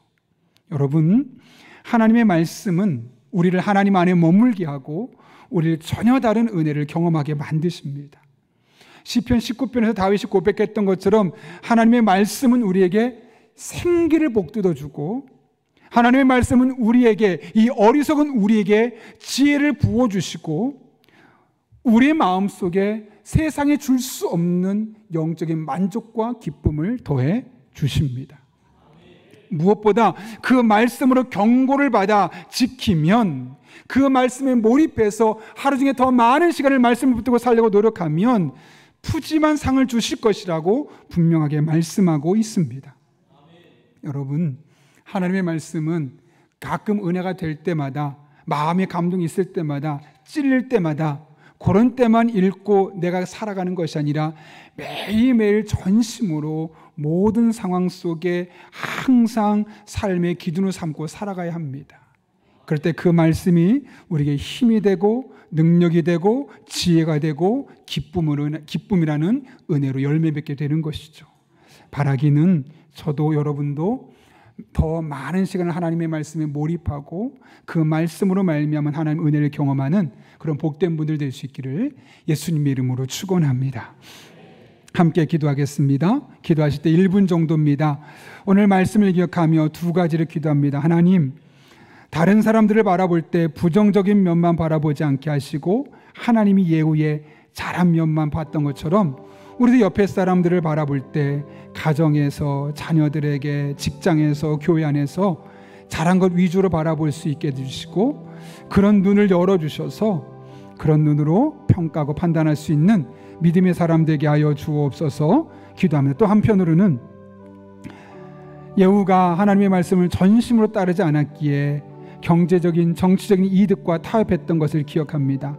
[SPEAKER 1] 여러분, 하나님의 말씀은 우리를 하나님 안에 머물게 하고 우리를 전혀 다른 은혜를 경험하게 만드십니다. 시편 19편에서 다윗이 고백했던 것처럼 하나님의 말씀은 우리에게 생기를 복돋아주고 하나님의 말씀은 우리에게, 이 어리석은 우리에게 지혜를 부어주시고 우리의 마음속에 세상에 줄 수 없는 영적인 만족과 기쁨을 더해 주십니다. 무엇보다 그 말씀으로 경고를 받아 지키면, 그 말씀에 몰입해서 하루 중에 더 많은 시간을 말씀을 붙들고 살려고 노력하면 푸짐한 상을 주실 것이라고 분명하게 말씀하고 있습니다. 여러분, 하나님의 말씀은 가끔 은혜가 될 때마다, 마음의 감동이 있을 때마다, 찔릴 때마다 그런 때만 읽고 내가 살아가는 것이 아니라 매일매일 전심으로 모든 상황 속에 항상 삶의 기준으로 삼고 살아가야 합니다. 그럴 때 그 말씀이 우리에게 힘이 되고 능력이 되고 지혜가 되고 기쁨이라는 은혜로 열매 맺게 되는 것이죠. 바라기는 저도 여러분도 더 많은 시간을 하나님의 말씀에 몰입하고 그 말씀으로 말미암은 하나님의 은혜를 경험하는 그런 복된 분들 될 수 있기를 예수님의 이름으로 축원합니다. 함께 기도하겠습니다. 기도하실 때 1분 정도입니다. 오늘 말씀을 기억하며 두 가지를 기도합니다. 하나님, 다른 사람들을 바라볼 때 부정적인 면만 바라보지 않게 하시고 하나님이 예후에 잘한 면만 봤던 것처럼 우리도 옆에 사람들을 바라볼 때 가정에서, 자녀들에게, 직장에서, 교회 안에서 잘한 것 위주로 바라볼 수 있게 해주시고 그런 눈을 열어주셔서 그런 눈으로 평가하고 판단할 수 있는 믿음의 사람 되게 하여 주옵소서 기도합니다. 또 한편으로는 예후가 하나님의 말씀을 전심으로 따르지 않았기에 경제적인, 정치적인 이득과 타협했던 것을 기억합니다.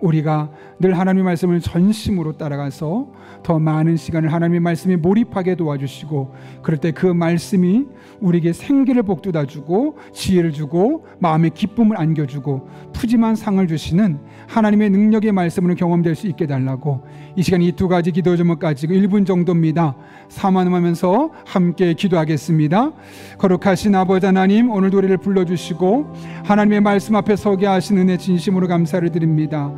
[SPEAKER 1] 우리가 늘 하나님의 말씀을 전심으로 따라가서 더 많은 시간을 하나님의 말씀에 몰입하게 도와주시고 그럴 때 그 말씀이 우리에게 생기를 복돋아주고 지혜를 주고 마음의 기쁨을 안겨주고 푸짐한 상을 주시는 하나님의 능력의 말씀으로 경험될 수 있게 달라고 이 시간 이 두 가지 기도 제목 가지고 1분 정도입니다. 삼안음하면서 함께 기도하겠습니다. 거룩하신 아버지 하나님, 오늘도 우리를 불러주시고 하나님의 말씀 앞에 서게 하신 은혜 진심으로 감사를 드립니다.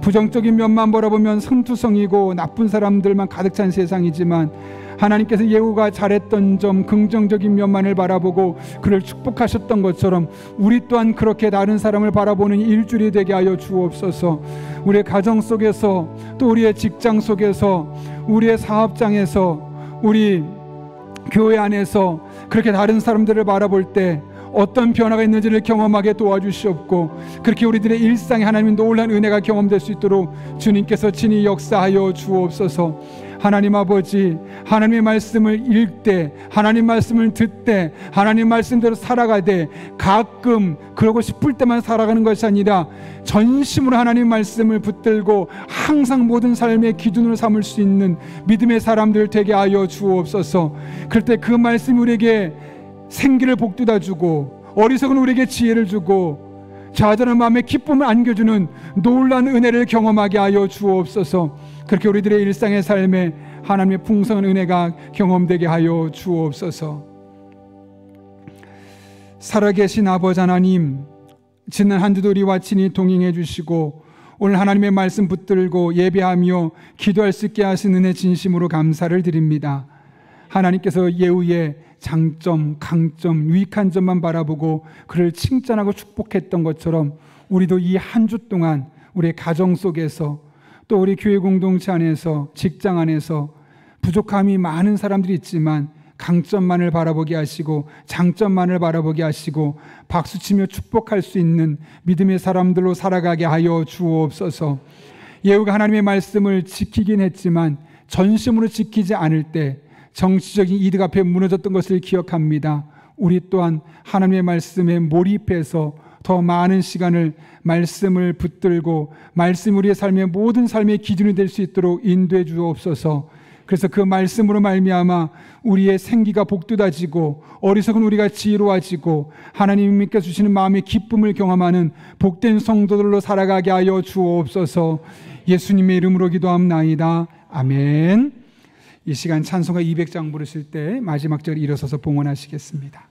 [SPEAKER 1] 부정적인 면만 바라보면 성투성이고 나쁜 사람들만 가득 찬 세상이지만 하나님께서 예후가 잘했던 점, 긍정적인 면만을 바라보고 그를 축복하셨던 것처럼 우리 또한 그렇게 다른 사람을 바라보는 일주일이 되게 하여 주옵소서. 우리의 가정 속에서, 또 우리의 직장 속에서, 우리의 사업장에서, 우리 교회 안에서 그렇게 다른 사람들을 바라볼 때 어떤 변화가 있는지를 경험하게 도와주시옵고, 그렇게 우리들의 일상에 하나님의 놀라운 은혜가 경험될 수 있도록 주님께서 친히 역사하여 주옵소서. 하나님 아버지, 하나님의 말씀을 읽되, 하나님 말씀을 듣되, 하나님 말씀대로 살아가되, 가끔 그러고 싶을 때만 살아가는 것이 아니라 전심으로 하나님 말씀을 붙들고 항상 모든 삶의 기준으로 삼을 수 있는 믿음의 사람들 되게 하여 주옵소서. 그럴 때 그 말씀이 우리에게 생기를 복돋아 주고, 어리석은 우리에게 지혜를 주고, 좌절한 마음에 기쁨을 안겨주는 놀라운 은혜를 경험하게 하여 주옵소서. 그렇게 우리들의 일상의 삶에 하나님의 풍성한 은혜가 경험되게 하여 주옵소서. 살아계신 아버지 하나님, 지난 한 주도 우리와 친히 동행해 주시고 오늘 하나님의 말씀 붙들고 예배하며 기도할 수 있게 하신 은혜 진심으로 감사를 드립니다. 하나님께서 예후의 장점, 강점, 유익한 점만 바라보고 그를 칭찬하고 축복했던 것처럼 우리도 이 한 주 동안 우리의 가정 속에서, 또 우리 교회 공동체 안에서, 직장 안에서 부족함이 많은 사람들이 있지만 강점만을 바라보게 하시고 장점만을 바라보게 하시고 박수치며 축복할 수 있는 믿음의 사람들로 살아가게 하여 주옵소서. 예후가 하나님의 말씀을 지키긴 했지만 전심으로 지키지 않을 때 정치적인 이득 앞에 무너졌던 것을 기억합니다. 우리 또한 하나님의 말씀에 몰입해서 더 많은 시간을 말씀을 붙들고 말씀 우리의 삶의 모든 삶의 기준이 될 수 있도록 인도해 주옵소서. 그래서 그 말씀으로 말미암아 우리의 생기가 복돋아지고 어리석은 우리가 지혜로워지고 하나님께 주시는 마음의 기쁨을 경험하는 복된 성도들로 살아가게 하여 주옵소서. 예수님의 이름으로 기도합나이다. 아멘. 이 시간 찬송가 200장 부르실 때 마지막 절 일어서서 봉헌하시겠습니다.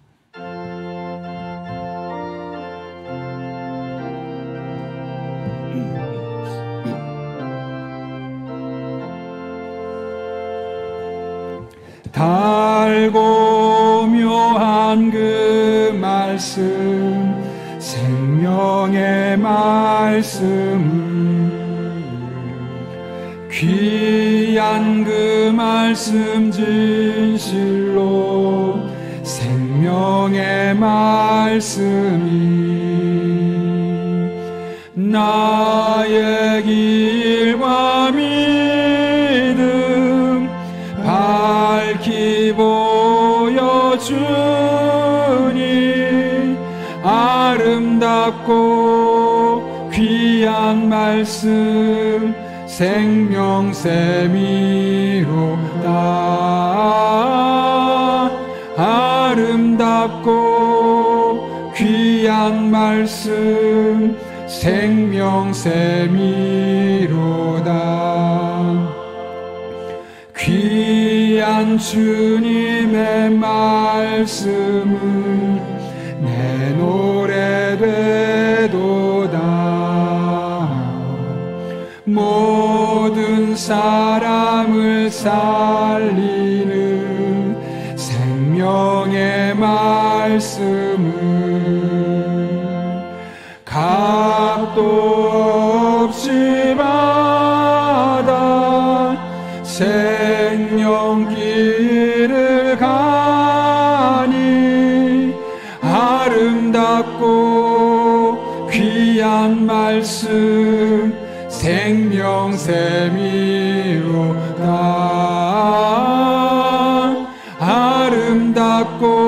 [SPEAKER 1] 달고 묘한 그 말씀, 생명의 말씀, 귀한 그 말씀 진실로 생명의 말씀이 나의 길과 믿음 밝히 보여주니 아름답고 귀한 말씀 생명샘이로다. 아름답고 귀한 말씀 생명샘이로다. 귀한 주님의 말씀은 내 노래 되도다. 모든 사람을 살리는 생명의 말씀은 값도 없이 받아 생명길을 가니 아름답고 귀한 말씀 생명샘이로다. 아름답고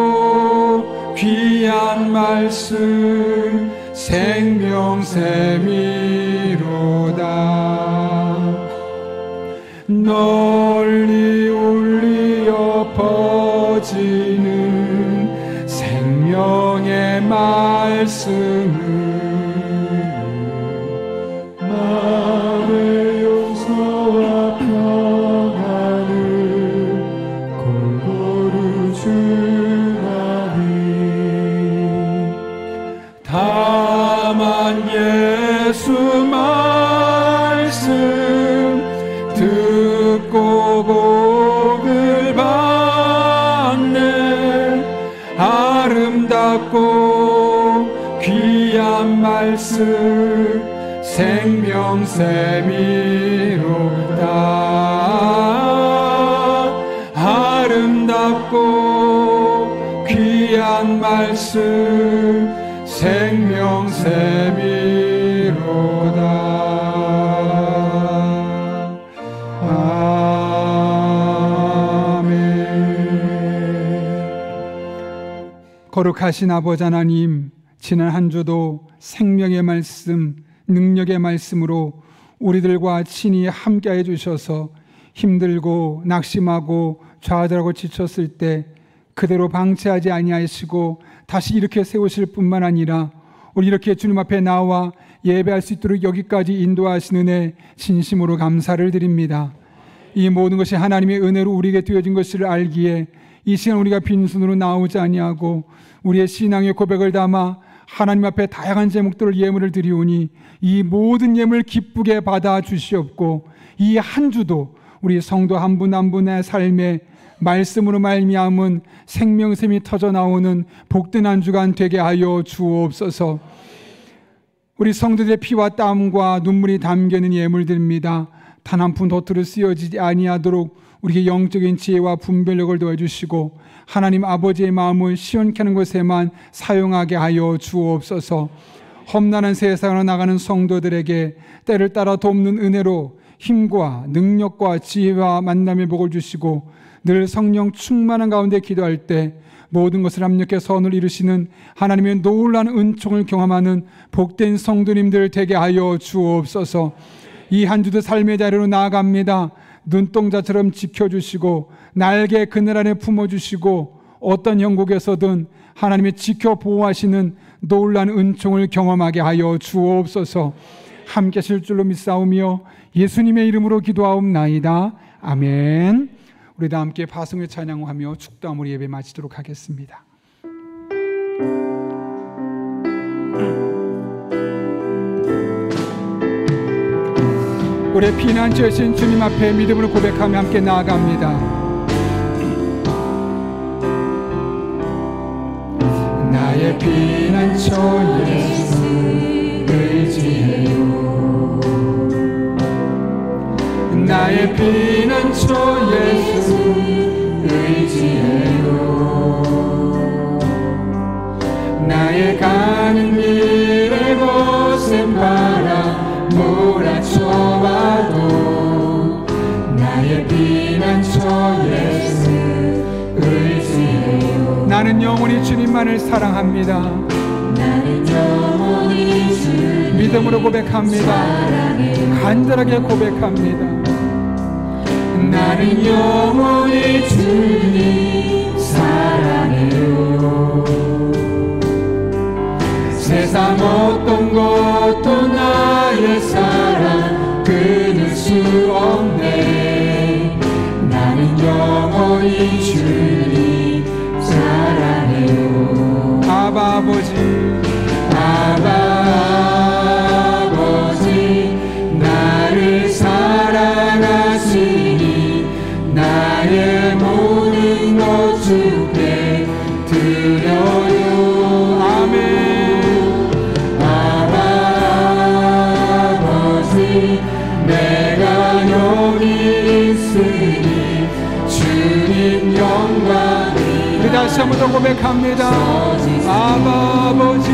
[SPEAKER 1] 귀한 말씀 생명샘이로다. 널리 울리어 퍼지는 생명의 말씀은 마음의 용서와 평안을 골고루 주나니 다만 예수 말씀 듣고 복을 받네. 아름답고 귀한 말씀 생명샘이로다. 받고 귀한 말씀 생명샘이로다. 거룩하신 아버지 하나님, 지난 한 주도 생명의 말씀, 능력의 말씀으로 우리들과 친히 함께해 주셔서 힘들고 낙심하고 좌절하고 지쳤을 때 그대로 방치하지 아니하시고 다시 이렇게 세우실 뿐만 아니라 우리 이렇게 주님 앞에 나와 예배할 수 있도록 여기까지 인도하시는 은혜 진심으로 감사를 드립니다. 이 모든 것이 하나님의 은혜로 우리에게 되어진 것을 알기에 이 시간 우리가 빈손으로 나오지 아니하고 우리의 신앙의 고백을 담아 하나님 앞에 다양한 제목들을 예물을 드리오니 이 모든 예물 기쁘게 받아 주시옵고 이 한 주도 우리 성도 한 분 한 분의 삶에 말씀으로 말미암은 생명샘이 터져 나오는 복된 한 주간 되게 하여 주옵소서. 우리 성도들의 피와 땀과 눈물이 담겨있는 예물들입니다. 단 한 푼 도트로 쓰여지지 아니하도록 우리에게 영적인 지혜와 분별력을 도와주시고 하나님 아버지의 마음을 시원케 하는 것에만 사용하게 하여 주옵소서. 험난한 세상으로 나가는 성도들에게 때를 따라 돕는 은혜로 힘과 능력과 지혜와 만남의 복을 주시고 늘 성령 충만한 가운데 기도할 때 모든 것을 합력해 선을 이루시는 하나님의 놀라운 은총을 경험하는 복된 성도님들 되게 하여 주옵소서. 이 한 주도 삶의 자리로 나아갑니다. 눈동자처럼 지켜주시고 날개 그늘 안에 품어주시고 어떤 형국에서든 하나님의 지켜 보호하시는 놀라운 은총을 경험하게 하여 주옵소서. 함께 하실 줄로 믿사오며 예수님의 이름으로 기도하옵나이다. 아멘. 우리 다 함께 파송의 찬양하며 축도함으로 예배 마치도록 하겠습니다. 우리의 피난처이신 주님 앞에 믿음으로 고백하며 함께 나아갑니다. 나의 피난처 예수 의지해요. 나의 피난처 예수 의지해요. 나의 가는 길에 거센 바람 몰아쳐와도 나의 피난처 예수 의지해요. 나는 영원히 주님만을 사랑합니다.
[SPEAKER 3] 나는 영원히 주님
[SPEAKER 1] 믿음으로 고백합니다.
[SPEAKER 3] 사랑해요.
[SPEAKER 1] 간절하게 고백합니다.
[SPEAKER 3] 나는 영원히 주님 사랑해요. 세상 어떤 것도 나의 사랑 끊을 수 없네. 나는 영원히 주님 사랑해요.
[SPEAKER 1] 아바 아버지,
[SPEAKER 3] 아바 아버지 나를 사랑하시니 나의 모든 것 주께 드려요.
[SPEAKER 1] 아멘.
[SPEAKER 3] 아바 아버지 내가 여기 있으니 주님 영광이
[SPEAKER 1] 우리 다시 한 번 더 고백합니다. 아바 아버지,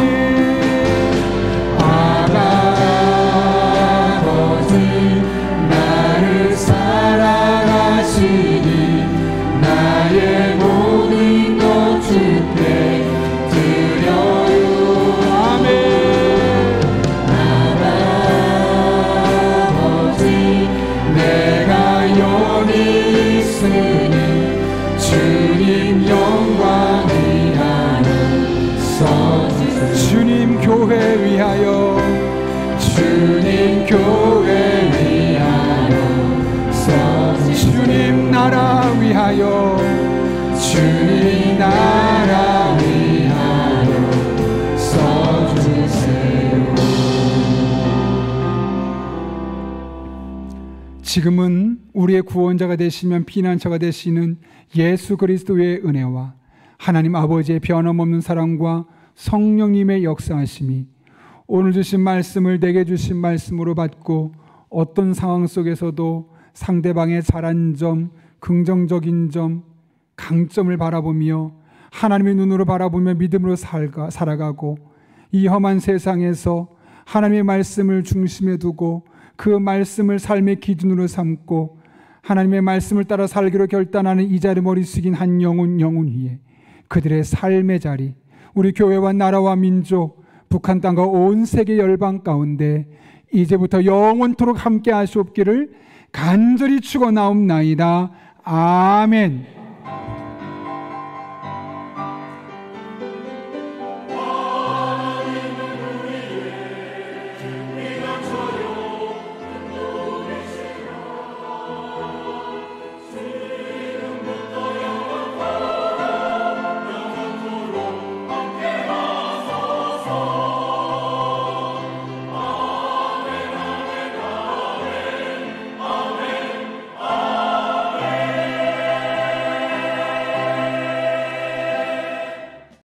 [SPEAKER 3] 아바 아버지 나를 사랑하시니 나의 모든 것 주께 드려요.
[SPEAKER 1] 아멘.
[SPEAKER 3] 아바 아버지 내가 여기 있으니 주님 영광이 하는 서주세요.
[SPEAKER 1] 주님 교회 위하여,
[SPEAKER 3] 주님 교회 위하여 서주세요.
[SPEAKER 1] 주님 나라 위하여,
[SPEAKER 3] 주님 나라 위하여 서주세요.
[SPEAKER 1] 지금은 우리의 구원자가 되시면 피난처가 되시는 예수 그리스도의 은혜와 하나님 아버지의 변함없는 사랑과 성령님의 역사하심이 오늘 주신 말씀을 내게 주신 말씀으로 받고 어떤 상황 속에서도 상대방의 잘한 점, 긍정적인 점, 강점을 바라보며 하나님의 눈으로 바라보며 믿음으로 살아가고 이 험한 세상에서 하나님의 말씀을 중심에 두고 그 말씀을 삶의 기준으로 삼고 하나님의 말씀을 따라 살기로 결단하는 이 자리 머리 숙인 한 영혼 위에 그들의 삶의 자리, 우리 교회와 나라와 민족, 북한 땅과 온 세계 열방 가운데 이제부터 영원토록 함께 하시옵기를 간절히 축원하옵나이다. 아멘.